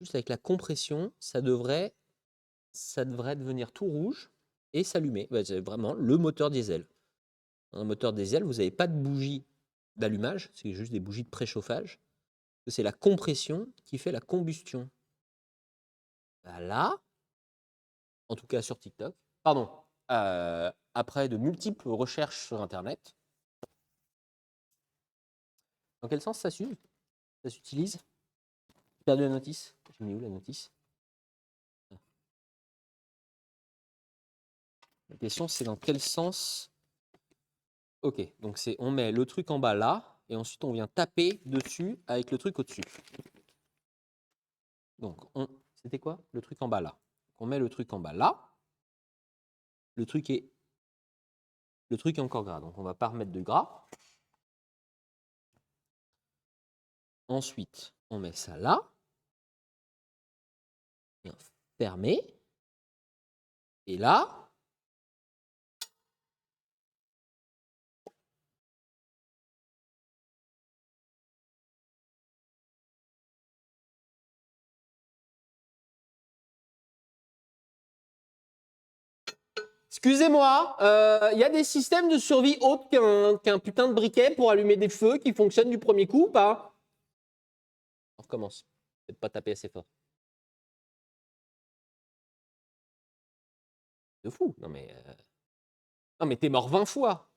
Juste avec la compression, ça devrait devenir tout rouge et s'allumer. Bah, c'est vraiment le moteur diesel. Dans un moteur diesel, vous n'avez pas de bougie d'allumage, c'est juste des bougies de préchauffage. C'est la compression qui fait la combustion. Bah là, en tout cas sur TikTok, pardon, après de multiples recherches sur Internet, dans quel sens ça s'utilise? Ça s'utilise? J'ai perdu la notice. J'ai mis où la notice? La question c'est dans quel sens? Ok, donc c'est on met le truc en bas là, et ensuite on vient taper dessus avec le truc au-dessus. Donc c'était quoi? Le truc en bas là. On met le truc en bas là. Le truc est encore gras, donc on va pas remettre de gras. Ensuite, on met ça là. Et on ferme. Et là, excusez-moi, il y a des systèmes de survie autres qu'un putain de briquet pour allumer des feux qui fonctionnent du premier coup ou pas? On recommence. Peut-être pas taper assez fort. De fou. Non mais t'es mort 20 fois.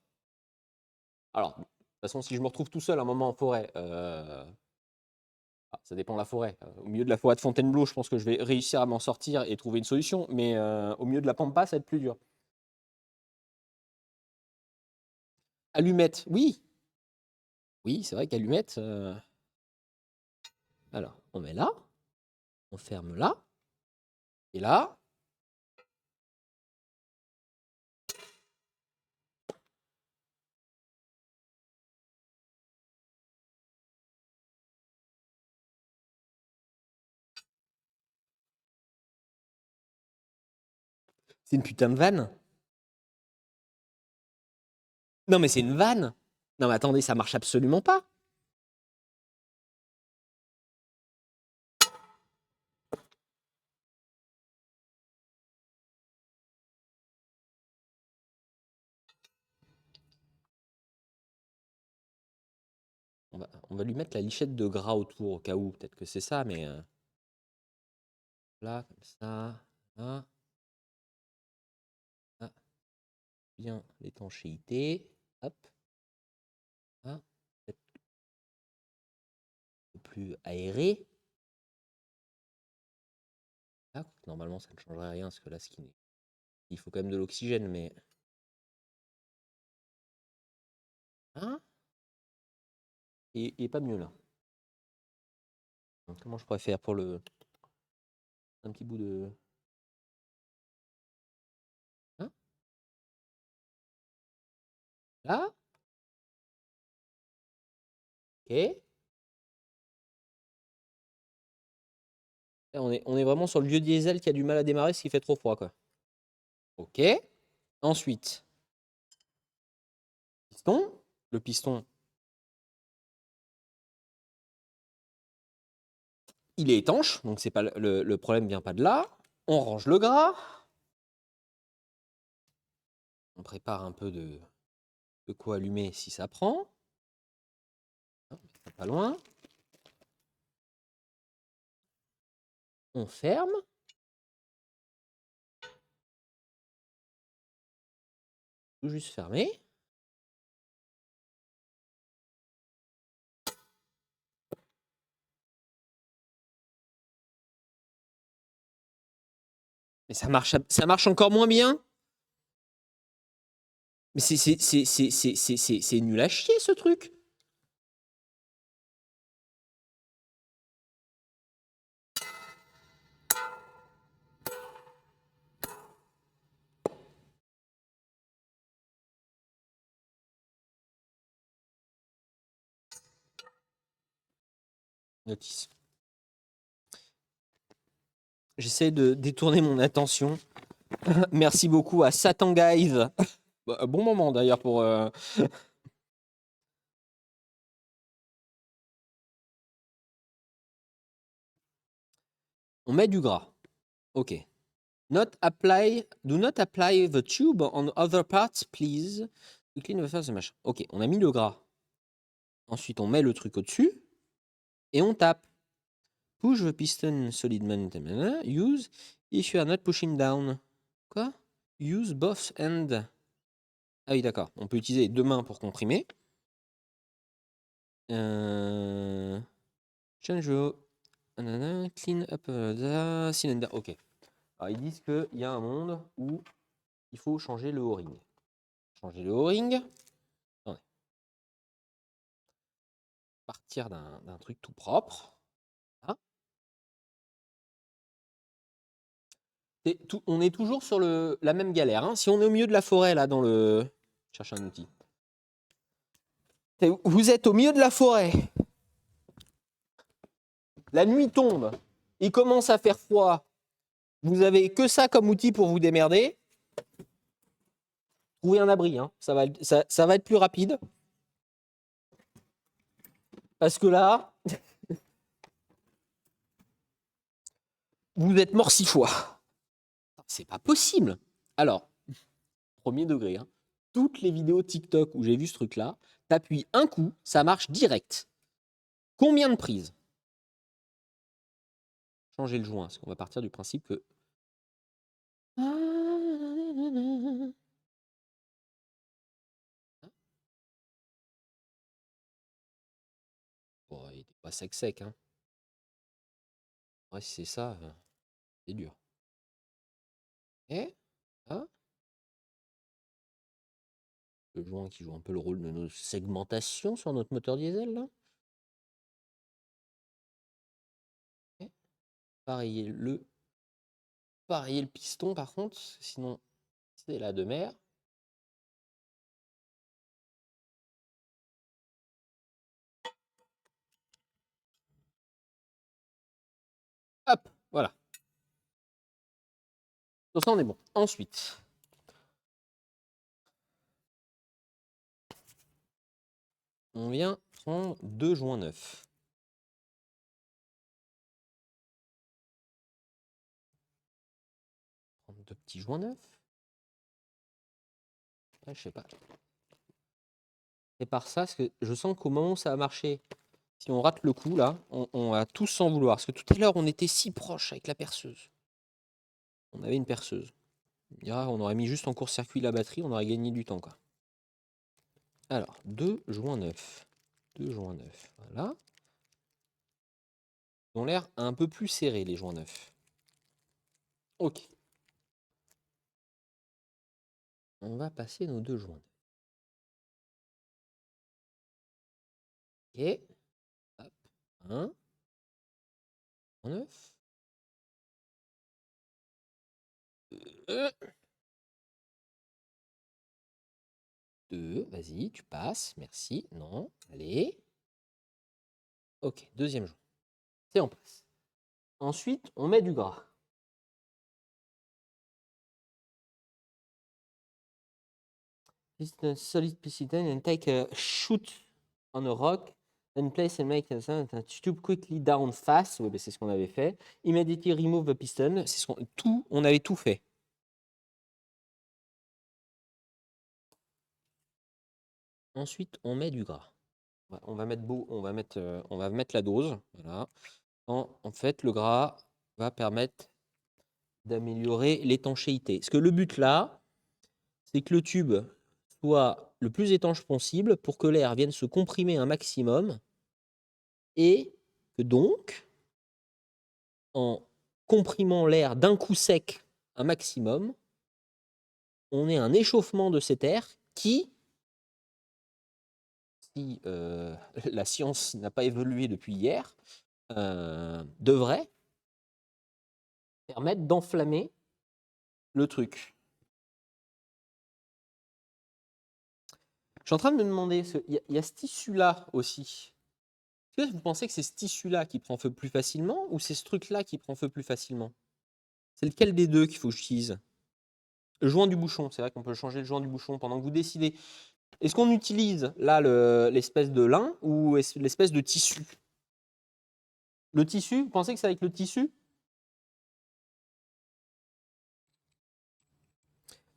Alors, de toute façon, si je me retrouve tout seul un moment en forêt, ça dépend de la forêt. Au milieu de la forêt de Fontainebleau, je pense que je vais réussir à m'en sortir et trouver une solution. Mais au milieu de la pampa, ça va être plus dur. Allumette, oui. Oui, c'est vrai qu'allumette. Alors, on met là. On ferme là. Et là. C'est une putain de vanne. Non, mais c'est une vanne. Non, mais attendez, ça marche absolument pas. On va lui mettre la lichette de gras autour au cas où. Peut-être que c'est ça, mais là, comme ça. Là. Là. Bien l'étanchéité. Hop. Là. Peut-être un peu plus aéré. Là. Normalement, ça ne changerait rien parce que là, il faut quand même de l'oxygène, mais. Hein? Il est pas mieux là. Donc, comment je pourrais faire pour le. Un petit bout de. Hein? Là? Ok. Là, on est vraiment sur le vieux diesel qui a du mal à démarrer parce qu'il fait trop froid, quoi. Ok. Ensuite, piston. Le piston, il est étanche, donc c'est pas le problème vient pas de là. On range le gras. On prépare un peu de quoi allumer si ça prend. Pas loin. On ferme. Tout juste fermé. Mais ça marche encore moins bien. Mais c'est nul à chier, ce truc. Notice. J'essaie de détourner mon attention. Merci beaucoup à Satan Guys. Bon moment d'ailleurs pour. On met du gras. Ok. Do not apply the tube on other parts, please. To clean the first machin. Ok, on a mis le gras. Ensuite, on met le truc au-dessus et on tape. Push the piston solid momentum. Use if you are not pushing down. Quoi? Use both ends. Ah oui, d'accord. On peut utiliser les deux mains pour comprimer. Change clean up the cylinder. Ok. Alors, ils disent qu'il y a un monde où il faut changer le O-ring. Changer le O-ring. Attendez. Partir d'un truc tout propre. Hein. On est toujours sur la même galère. Hein. Si on est au milieu de la forêt, là, dans le... Je cherche un outil. Vous êtes au milieu de la forêt. La nuit tombe. Il commence à faire froid. Vous avez que ça comme outil pour vous démerder. Trouvez un abri. Hein. Ça va être plus rapide. Parce que là, vous êtes mort 6 fois. C'est pas possible. Alors, premier degré, hein, toutes les vidéos TikTok où j'ai vu ce truc-là, t'appuies un coup, ça marche direct. Combien de prises? Changer le joint, parce qu'on va partir du principe que... Bon, il était pas sec, hein. Ouais, si c'est ça, c'est dur. Et ah, le joint qui joue un peu le rôle de nos segmentations sur notre moteur diesel, là. Et pareiller le piston, par contre, sinon c'est la de mer. Hop, voilà. Donc ça, on est bon. Ensuite, on vient prendre 2 joints neufs. Prendre 2 petits joints neufs. Ouais, je sais pas. Et par ça, parce que je sens qu'au moment où ça va marcher, si on rate le coup, là, on va tous s'en vouloir. Parce que tout à l'heure, on était si proche avec la perceuse. On avait une perceuse. On aurait mis juste en court-circuit la batterie, on aurait gagné du temps, quoi. Alors, 2 joints neufs. 2 joints neufs, voilà. Ils ont l'air un peu plus serrés, les joints neufs. Ok. On va passer nos 2 joints neufs. Ok. Hop. 1. Neuf. 2. Vas-y, tu passes. Merci. Non. Allez. Ok, deuxième joint. C'est en place. Ensuite, on met du gras. Solid piston and take a shoot on a rock, then place and make a tube quickly down fast. Oui, c'est ce qu'on avait fait. Immediately remove the piston. C'est on avait tout fait. Ensuite, on met du gras. On va mettre la dose. Voilà. En fait, le gras va permettre d'améliorer l'étanchéité. Parce que le but là, c'est que le tube soit le plus étanche possible pour que l'air vienne se comprimer un maximum et que donc, en comprimant l'air d'un coup sec un maximum, on ait un échauffement de cet air qui, si la science n'a pas évolué depuis hier, devrait permettre d'enflammer le truc. Je suis en train de me demander, il y a ce tissu-là aussi. Est-ce que vous pensez que c'est ce tissu-là qui prend feu plus facilement ou c'est ce truc-là qui prend feu plus facilement? C'est lequel des deux qu'il faut que j'utilise? Le joint du bouchon, c'est vrai qu'on peut changer le joint du bouchon pendant que vous décidez. Est-ce qu'on utilise là l'espèce de lin ou l'espèce de tissu? Le tissu, vous pensez que c'est avec le tissu?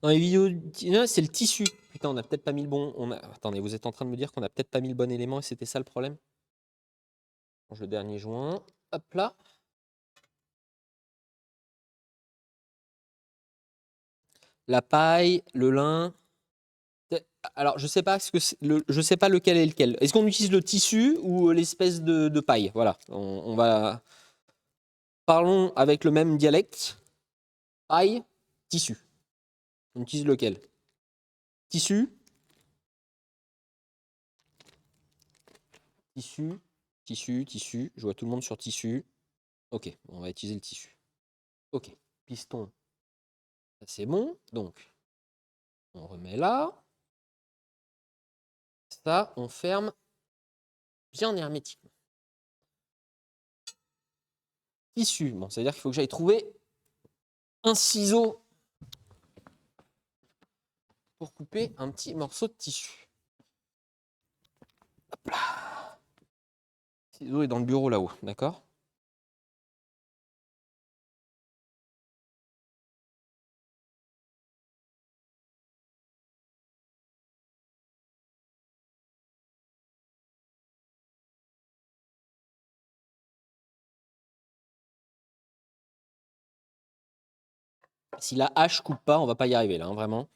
Dans les vidéos, c'est le tissu. Putain, on n'a peut-être pas mis le bon. Attendez, vous êtes en train de me dire qu'on n'a peut-être pas mis le bon élément et c'était ça le problème? Change le dernier joint. Hop là. La paille, le lin. Alors, je sais pas je sais pas lequel est lequel. Est-ce qu'on utilise le tissu ou l'espèce de paille? Voilà. On va. Parlons avec le même dialecte. Paille, tissu. On utilise lequel? Tissu. Tissu. Tissu. Tissu. Je vois tout le monde sur tissu. Ok, on va utiliser le tissu. Ok. Piston. C'est bon. Donc, on remet là. Ça, on ferme bien hermétiquement. Tissu. Bon, ça veut dire qu'il faut que j'aille trouver un ciseau pour couper un petit morceau de tissu. Hop là. Le ciseau est dans le bureau là-haut, d'accord? Si la hache coupe pas, on va pas y arriver là, hein, vraiment.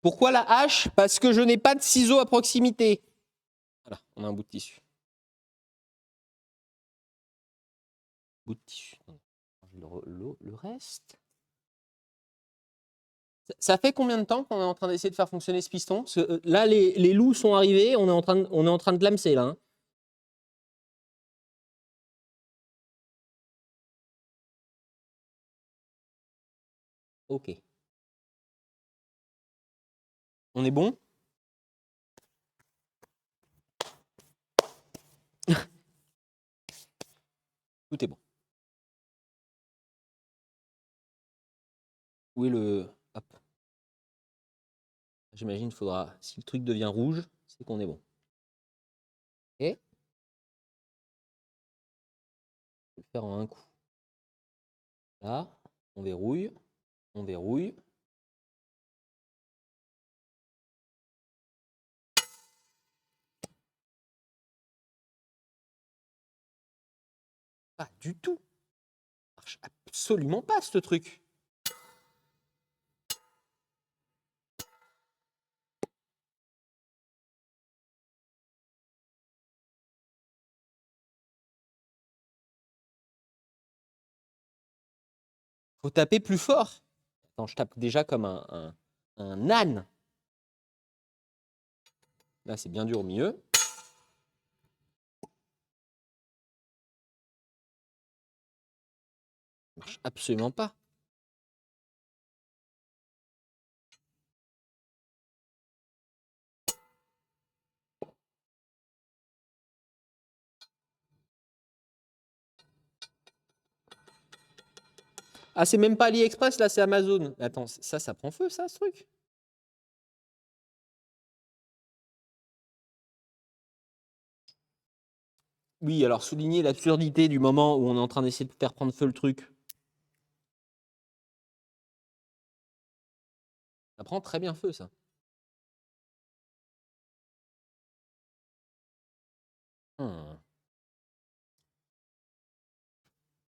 Pourquoi la hache? Parce que je n'ai pas de ciseaux à proximité. Voilà, on a un bout de tissu. Bout de tissu. Le reste. Ça fait combien de temps qu'on est en train d'essayer de faire fonctionner ce piston? Parce que, là, les loups sont arrivés, on est en train de lamser là. Hein. Ok. On est bon? Tout est bon. Où est le. Hop. J'imagine qu'il faudra. Si le truc devient rouge, c'est qu'on est bon. Et je vais le faire en un coup. Là, on verrouille. On verrouille. Pas du tout. Ça marche absolument pas ce truc. Faut taper plus fort. Attends, je tape déjà comme un âne. Là, c'est bien dur au milieu. Ça marche absolument pas. Ah, c'est même pas AliExpress, là, c'est Amazon. Attends, ça prend feu, ça, ce truc? Oui, alors souligner l'absurdité du moment où on est en train d'essayer de faire prendre feu le truc. Ça prend très bien feu, ça. Hmm.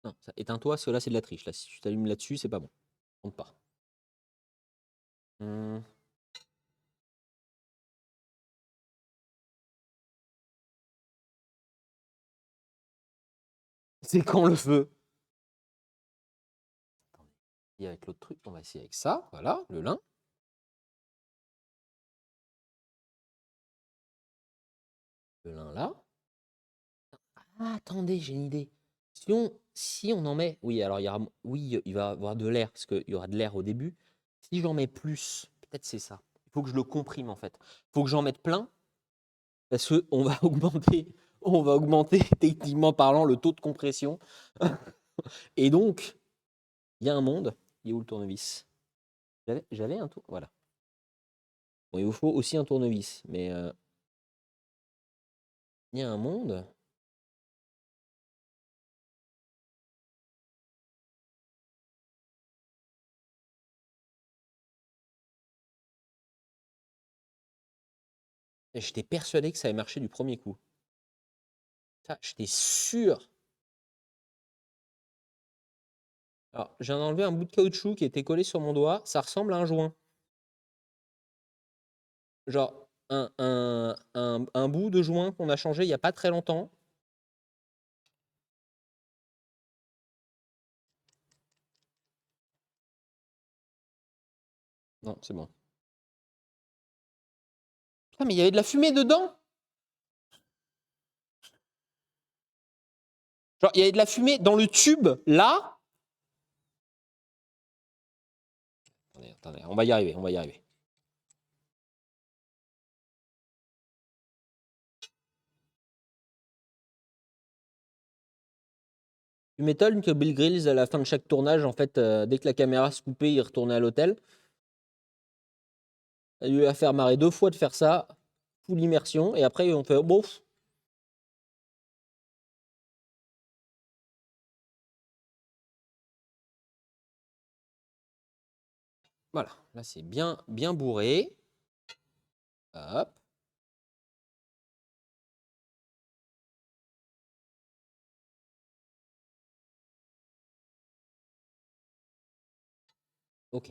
Non, éteins-toi, parce que là, c'est de la triche. Là, si tu t'allumes là-dessus, c'est pas bon. Compte pas. Hmm. C'est quand le feu? Et avec l'autre truc, on va essayer avec ça. Voilà, le lin. Le lin là. Ah, attendez, j'ai une idée. Si on en met. Oui, alors oui, il va y avoir de l'air, parce qu'il y aura de l'air au début. Si j'en mets plus, peut-être c'est ça. Il faut que je le comprime en fait. Il faut que j'en mette plein, parce qu'on va augmenter techniquement parlant le taux de compression. Et donc, il y a un monde. Il est où le tournevis? J'avais un tour. Voilà. Bon, il vous faut aussi un tournevis, mais il y a un monde. Et j'étais persuadé que ça allait marcher du premier coup. Ça, j'étais sûr. Alors, j'ai enlevé un bout de caoutchouc qui était collé sur mon doigt. Ça ressemble à un joint. Genre, un bout de joint qu'on a changé il n'y a pas très longtemps. Non, c'est bon. Ah, mais il y avait de la fumée dedans. Genre, il y avait de la fumée dans le tube, là. Attendez, attendez, on va y arriver, on va y arriver. Tu m'étonnes que Bill Grylls, à la fin de chaque tournage, en fait, dès que la caméra se coupait, il retournait à l'hôtel. Il lui a fait marrer 2 fois de faire ça, full immersion, et après, on fait, bon, voilà, là, c'est bien, bien bourré. Hop. Ok.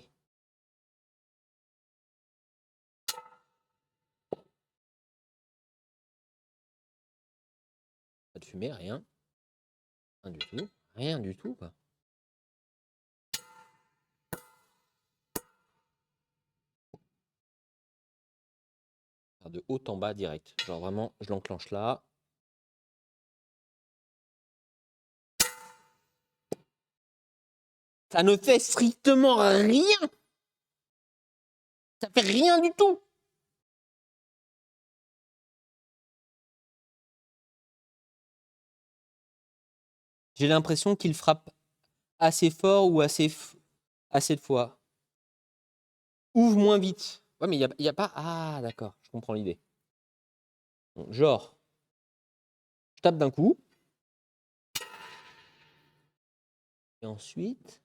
Pas de fumée, rien. Rien du tout. Rien du tout, quoi. De haut en bas direct. Genre vraiment, je l'enclenche là. Ça ne fait strictement rien. Ça fait rien du tout. J'ai l'impression qu'il frappe assez fort ou assez de fois. Ouvre moins vite. Ouais, mais il y a pas. Ah, d'accord, je comprends l'idée. Donc, genre, je tape d'un coup. Et ensuite,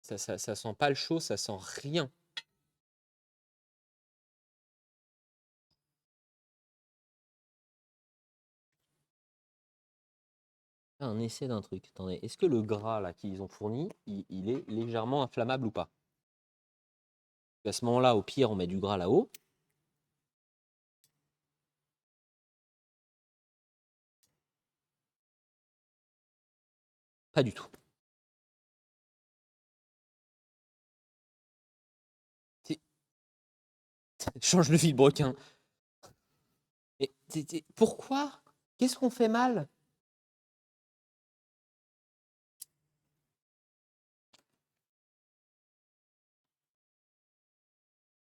ça sent pas le chaud, ça sent rien. Un essai d'un truc. Attendez, est-ce que le gras là qu'ils ont fourni, il est légèrement inflammable ou pas? À ce moment-là, au pire, on met du gras là-haut. Pas du tout. Change le vilebrequin. Et pourquoi? Qu'est-ce qu'on fait mal?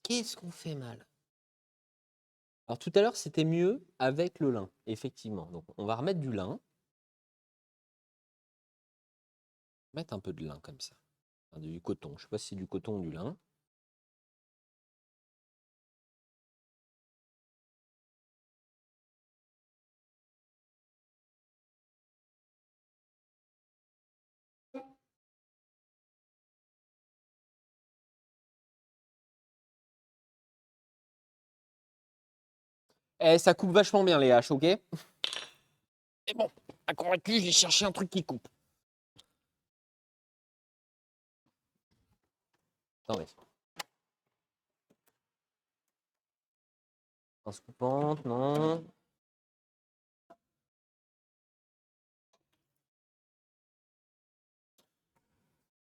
Qu'est-ce qu'on fait mal? Alors tout à l'heure, c'était mieux avec le lin, effectivement. Donc on va remettre du lin. Mettre un peu de lin comme ça. Enfin, du coton. Je ne sais pas si c'est du coton ou du lin. Eh, ça coupe vachement bien les haches, ok? Mais bon, à convaincu, j'ai cherché un truc qui coupe. Attendez. Pince coupante, non.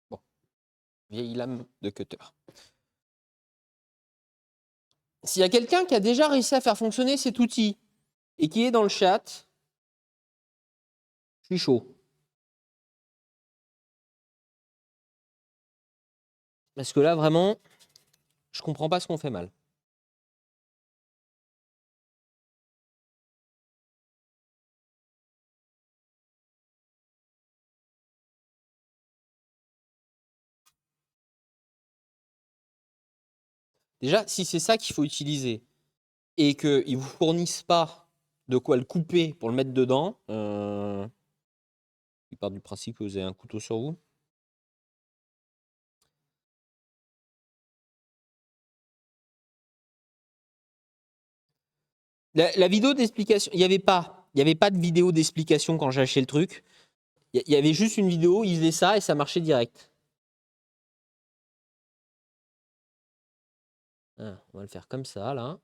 Bon, vieille lame de cutter. S'il y a quelqu'un qui a déjà réussi à faire fonctionner cet outil et qui est dans le chat, je suis chaud. Parce que là, vraiment, je comprends pas ce qu'on fait mal. Déjà, si c'est ça qu'il faut utiliser et qu'ils ne vous fournissent pas de quoi le couper pour le mettre dedans, il part du principe que vous avez un couteau sur vous. La vidéo d'explication, il n'y avait pas de vidéo d'explication quand j'ai acheté le truc. Il y avait juste une vidéo, il faisait ça et ça marchait direct. Ah, on va le faire comme ça, là.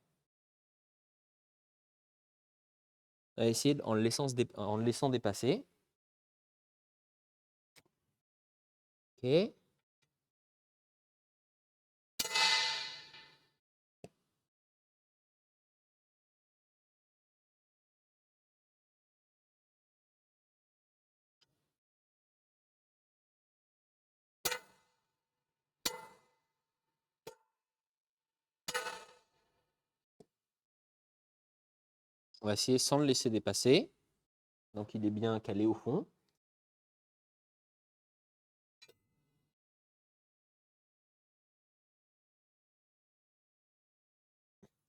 On va essayer en le laissant dépasser. Ok. On va essayer sans le laisser dépasser. Donc il est bien calé au fond.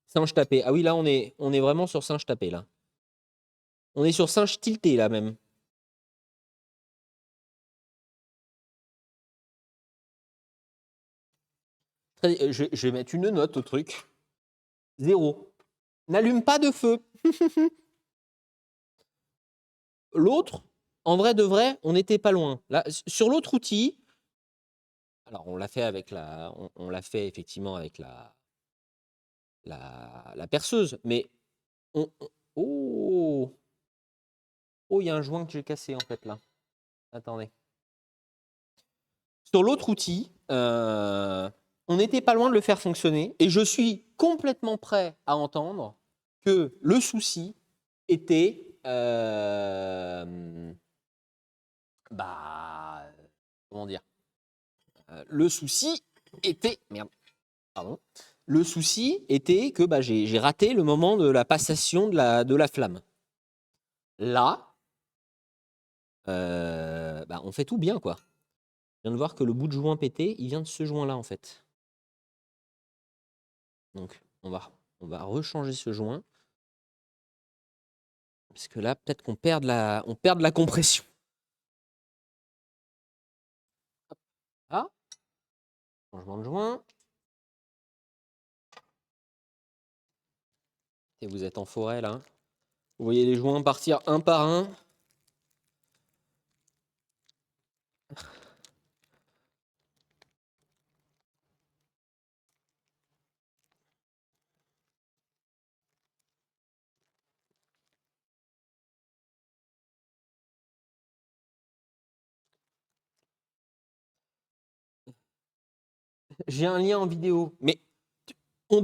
Singe tapé. Ah oui, là, on est vraiment sur singe tapé, là. On est sur singe tilté, là, même. Je vais mettre une note au truc. 0. N'allume pas de feu. L'autre, en vrai de vrai, on n'était pas loin. Là, sur l'autre outil, alors on l'a fait avec on l'a fait effectivement avec la perceuse, mais oh, oh, il y a un joint que j'ai cassé en fait là. Attendez. Sur l'autre outil, on n'était pas loin de le faire fonctionner et je suis complètement prêt à entendre que le souci était bah, comment dire, le souci était merde, pardon. Le souci était que bah, j'ai raté le moment de la passation de la flamme. Là, bah, on fait tout bien quoi. Je viens de voir que le bout de joint pété, il vient de ce joint là en fait. Donc on va rechanger ce joint. Parce que là, peut-être qu'on perd de la compression. Ah, changement de joint. Et vous êtes en forêt là. Vous voyez les joints partir un par un. J'ai un lien en vidéo. Mais on,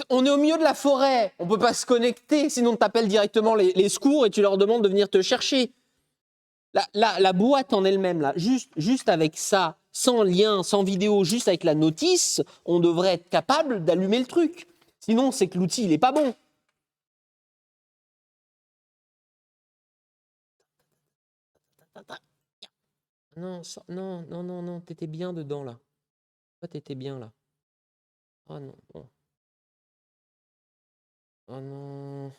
on est au milieu de la forêt. On peut pas se connecter. Sinon, tu appelles directement les secours et tu leur demandes de venir te chercher. La boîte en elle-même, là, juste avec ça, sans lien, sans vidéo, juste avec la notice, on devrait être capable d'allumer le truc. Sinon, c'est que l'outil, il est pas bon. Non, non, non, non, non, t'étais bien dedans, là. Toi, t'étais bien, là. Oh non, oh, oh non,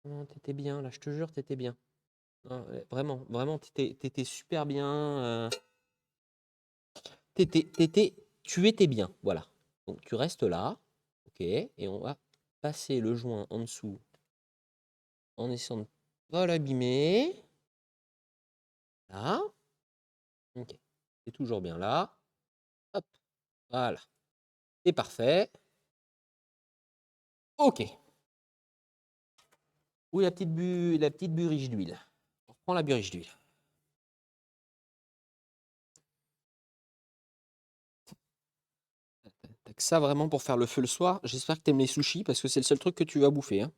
non, t'étais bien, là, je te jure, t'étais bien. Non, vraiment, vraiment, t'étais super bien. Tu étais bien, voilà. Donc, tu restes là, ok, et on va passer le joint en dessous en essayant de ne pas l'abîmer. Là. Ok. C'est toujours bien là. Hop. Voilà. C'est parfait. Ok. Où est la petite burriche d'huile? On reprend la burriche d'huile. T'as que ça vraiment pour faire le feu le soir. J'espère que t'aimes les sushis parce que c'est le seul truc que tu vas bouffer, hein.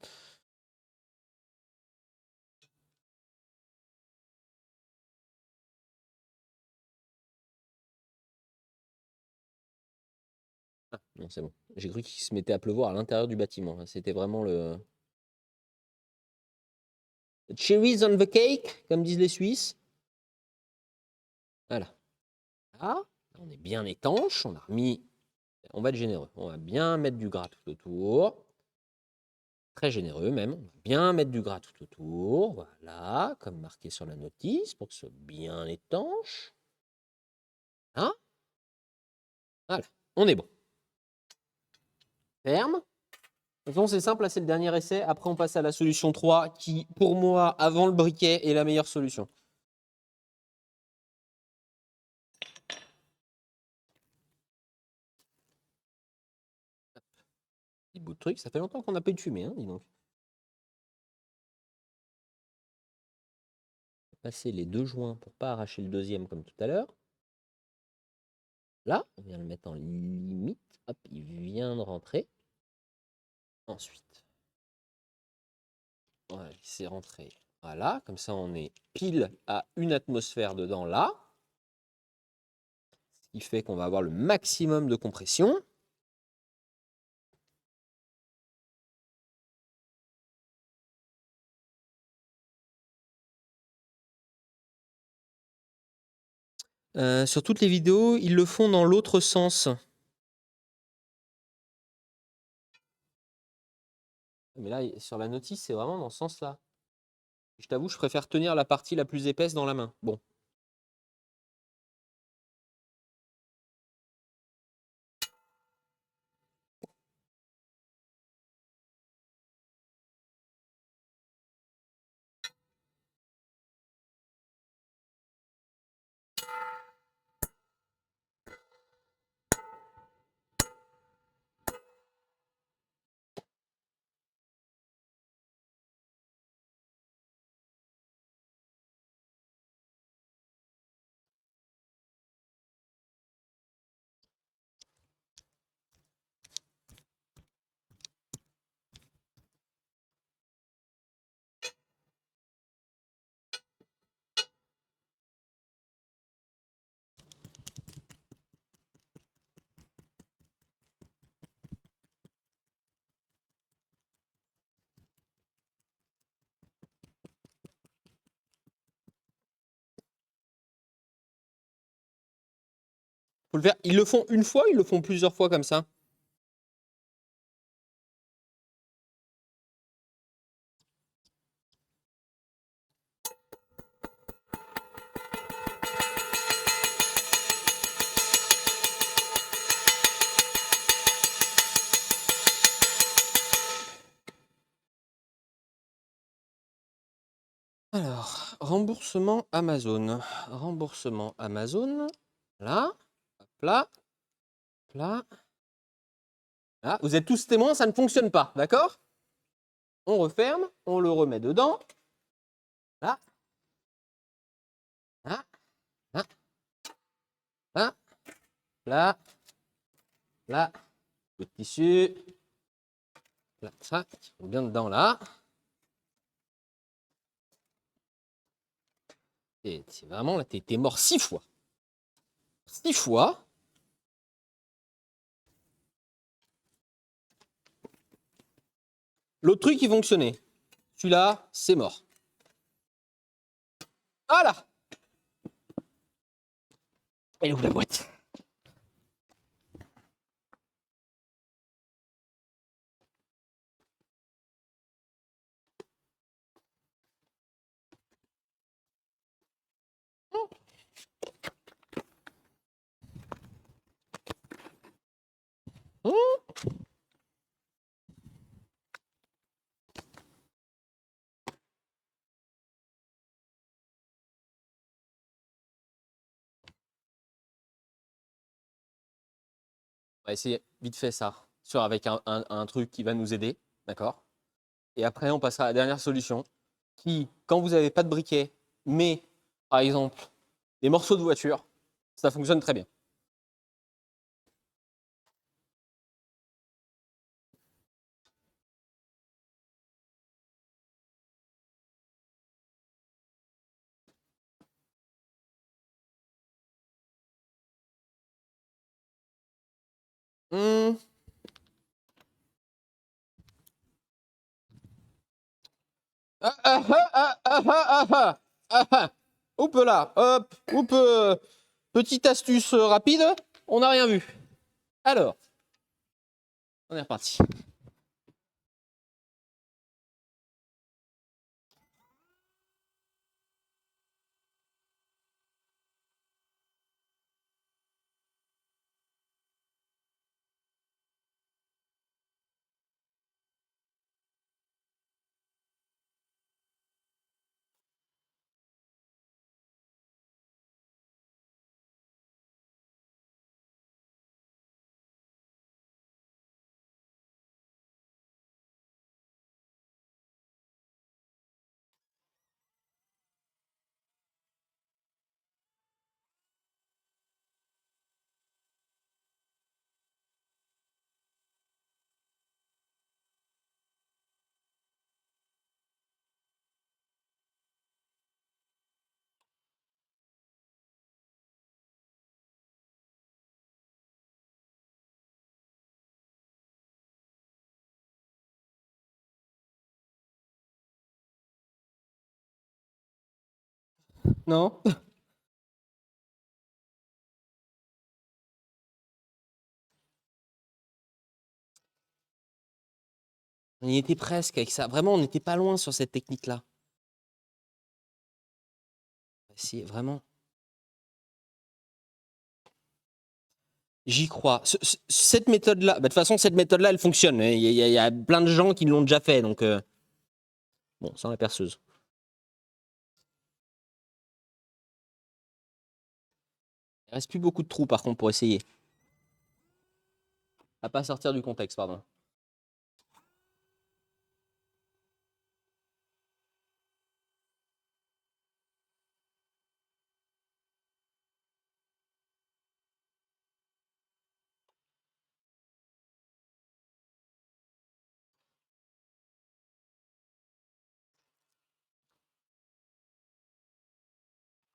Ah, non, c'est bon. J'ai cru qu'il se mettait à pleuvoir à l'intérieur du bâtiment, hein. C'était vraiment le cherries on the cake, comme disent les Suisses. Voilà. Là, on est bien étanche. On a remis. On va être généreux. On va bien mettre du gras tout autour. Très généreux même. On va bien mettre du gras tout autour. Voilà, comme marqué sur la notice, pour que ce soit bien étanche. Hein? Voilà, on est bon. Ferme. De toute façon, c'est simple, là c'est le dernier essai. Après, on passe à la solution 3 qui, pour moi, avant le briquet, est la meilleure solution. Petit bout de truc, ça fait longtemps qu'on n'a pas eu de fumée, hein, dis donc. Passer les deux joints pour pas arracher le deuxième comme tout à l'heure. Là, on vient le mettre en limite. Hop, il vient de rentrer. Ensuite, voilà, il s'est rentré. Voilà, comme ça on est pile à une atmosphère dedans là. Ce qui fait qu'on va avoir le maximum de compression. Sur toutes les vidéos, ils le font dans l'autre sens. Mais là, sur la notice, c'est vraiment dans ce sens-là. Je t'avoue, je préfère tenir la partie la plus épaisse dans la main. Bon. Faut le faire. Ils le font une fois, ils le font plusieurs fois comme ça. Alors, remboursement Amazon. Remboursement Amazon. Là, hop là, là, là. Vous êtes tous témoins, ça ne fonctionne pas, d'accord? On referme, on le remet dedans. Là, là, là, là, là, là. Le tissu. Là, ça, bien dedans là. Et c'est vraiment là, t'es mort 6 fois. 6 fois. L'autre truc, il fonctionnait. Celui-là, c'est mort. Voilà. Elle est où la boîte? va essayer vite fait ça, avec un truc qui va nous aider, d'accord? Et après, on passera à la dernière solution, qui, quand vous n'avez pas de briquet, mais par exemple des morceaux de voiture, ça fonctionne très bien. Hmm. Ah, ah, ah, ah, ah, ah, ah, ah, ah. Hop là, hop, hop, petite astuce rapide, on n'a rien vu. Alors, on est reparti. Non? On y était presque avec ça. Vraiment, on n'était pas loin sur cette technique-là. Si, vraiment. J'y crois. Cette méthode-là, bah, de toute façon, cette méthode-là, elle fonctionne. Il y a plein de gens qui l'ont déjà fait. Donc, bon, sans la perceuse. Il reste plus beaucoup de trous, par contre, pour essayer. À pas sortir du contexte, pardon.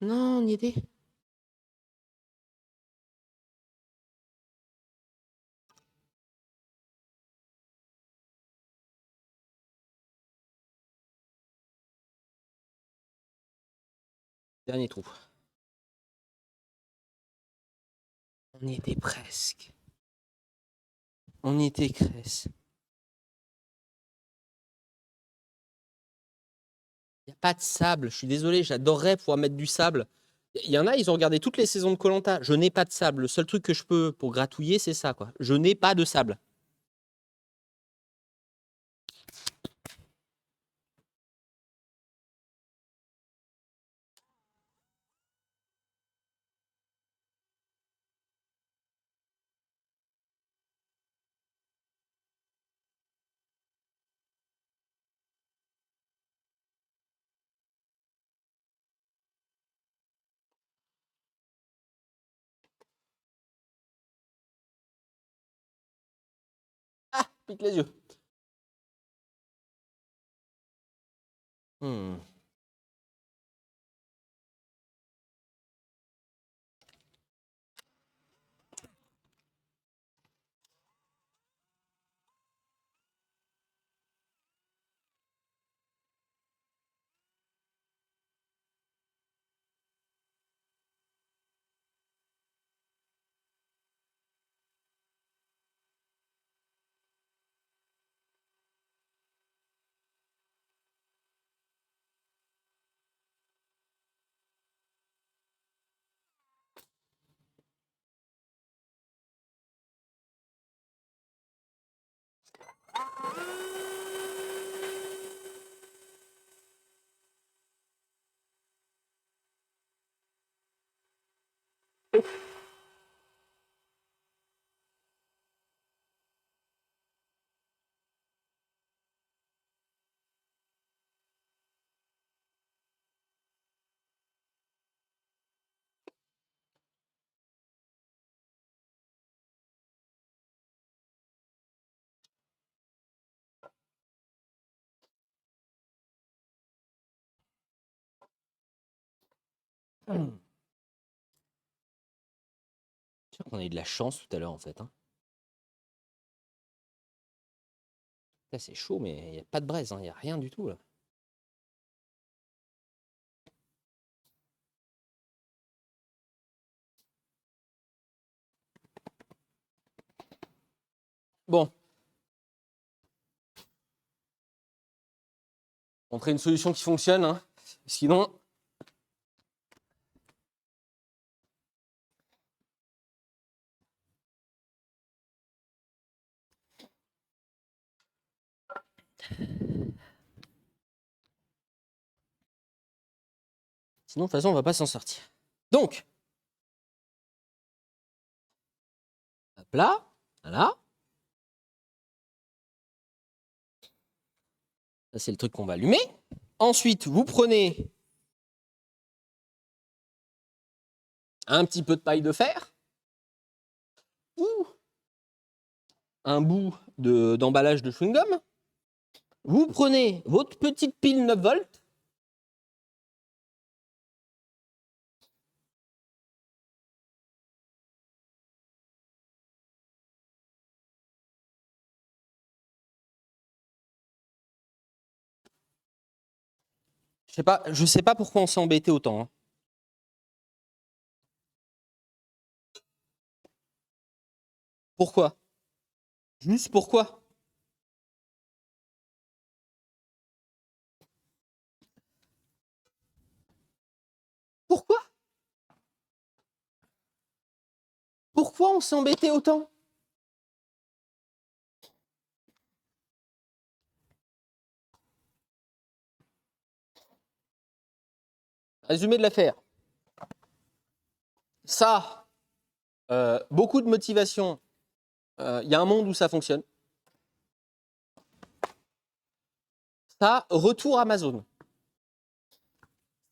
Non, on y était. Dernier trou. On y était presque. On y était presque. Il n'y a pas de sable. Je suis désolé, j'adorerais pouvoir mettre du sable. Il y en a, ils ont regardé toutes les saisons de koh. Je n'ai pas de sable. Le seul truc que je peux pour gratouiller, c'est ça, quoi. Je n'ai pas de sable. Ah, pique les yeux. Hmm. Je sûr qu'on a eu de la chance tout à l'heure en fait. Hein. Là, c'est chaud, mais il n'y a pas de braise, il n'y a rien du tout là. Bon. Montrer une solution qui fonctionne. Hein. Sinon. Sinon, de toute façon, on va pas s'en sortir. Donc. Hop là. Voilà. Ça, c'est le truc qu'on va allumer. Ensuite, vous prenez un petit peu de paille de fer ou un bout d'emballage de chewing-gum. Vous prenez votre petite pile 9 volts. Je sais pas pourquoi on s'est embêté autant. Hein. Pourquoi? Juste pourquoi? Pourquoi? Pourquoi on s'est embêté autant? Résumé de l'affaire. Ça, beaucoup de motivation. Il y a un monde où ça fonctionne. Ça, retour Amazon.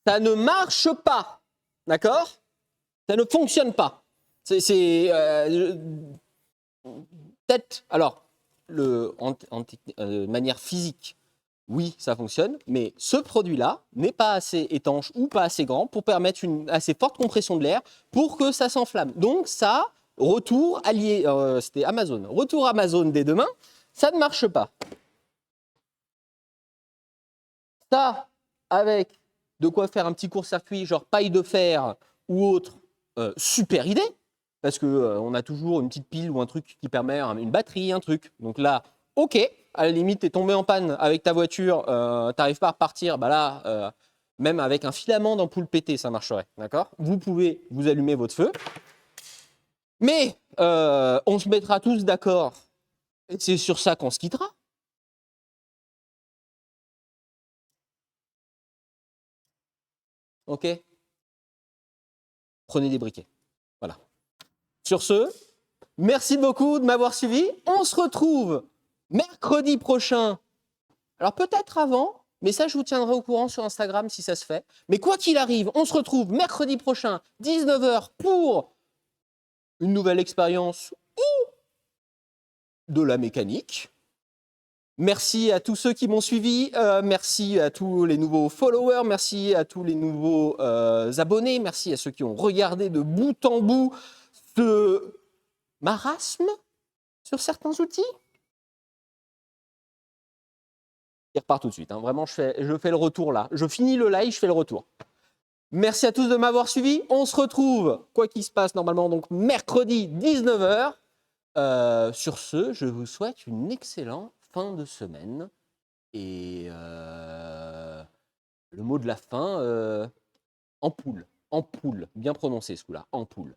Ça ne marche pas. D'accord? Ça ne fonctionne pas. Peut-être, alors, de manière physique, oui, ça fonctionne, mais ce produit-là n'est pas assez étanche ou pas assez grand pour permettre une assez forte compression de l'air pour que ça s'enflamme. Donc ça, retour allié, c'était Amazon, retour Amazon dès demain, ça ne marche pas. Ça, avec de quoi faire un petit court-circuit, genre paille de fer ou autre, super idée, parce qu'on a toujours une petite pile ou un truc qui permet une batterie, un truc. Donc là, ok, à la limite, tu es tombé en panne avec ta voiture, tu n'arrives pas à repartir, bah là, même avec un filament d'ampoule pété, ça marcherait, d'accord? Vous pouvez vous allumer votre feu, mais on se mettra tous d'accord, et c'est sur ça qu'on se quittera. Ok? Prenez des briquets. Voilà. Sur ce, merci beaucoup de m'avoir suivi. On se retrouve mercredi prochain. Alors peut-être avant, mais ça je vous tiendrai au courant sur Instagram si ça se fait. Mais quoi qu'il arrive, on se retrouve mercredi prochain, 19h, pour une nouvelle expérience ou de la mécanique. Merci à tous ceux qui m'ont suivi, merci à tous les nouveaux followers, merci à tous les nouveaux abonnés, merci à ceux qui ont regardé de bout en bout ce marasme sur certains outils. Il repart tout de suite. Hein. Vraiment, je fais le retour là. Je finis le live, je fais le retour. Merci à tous de m'avoir suivi. On se retrouve, quoi qu'il se passe normalement, donc mercredi 19h. Sur ce, je vous souhaite une excellente fin de semaine. Et le mot de la fin, ampoule. Ampoule. Bien prononcé ce coup-là. Ampoule.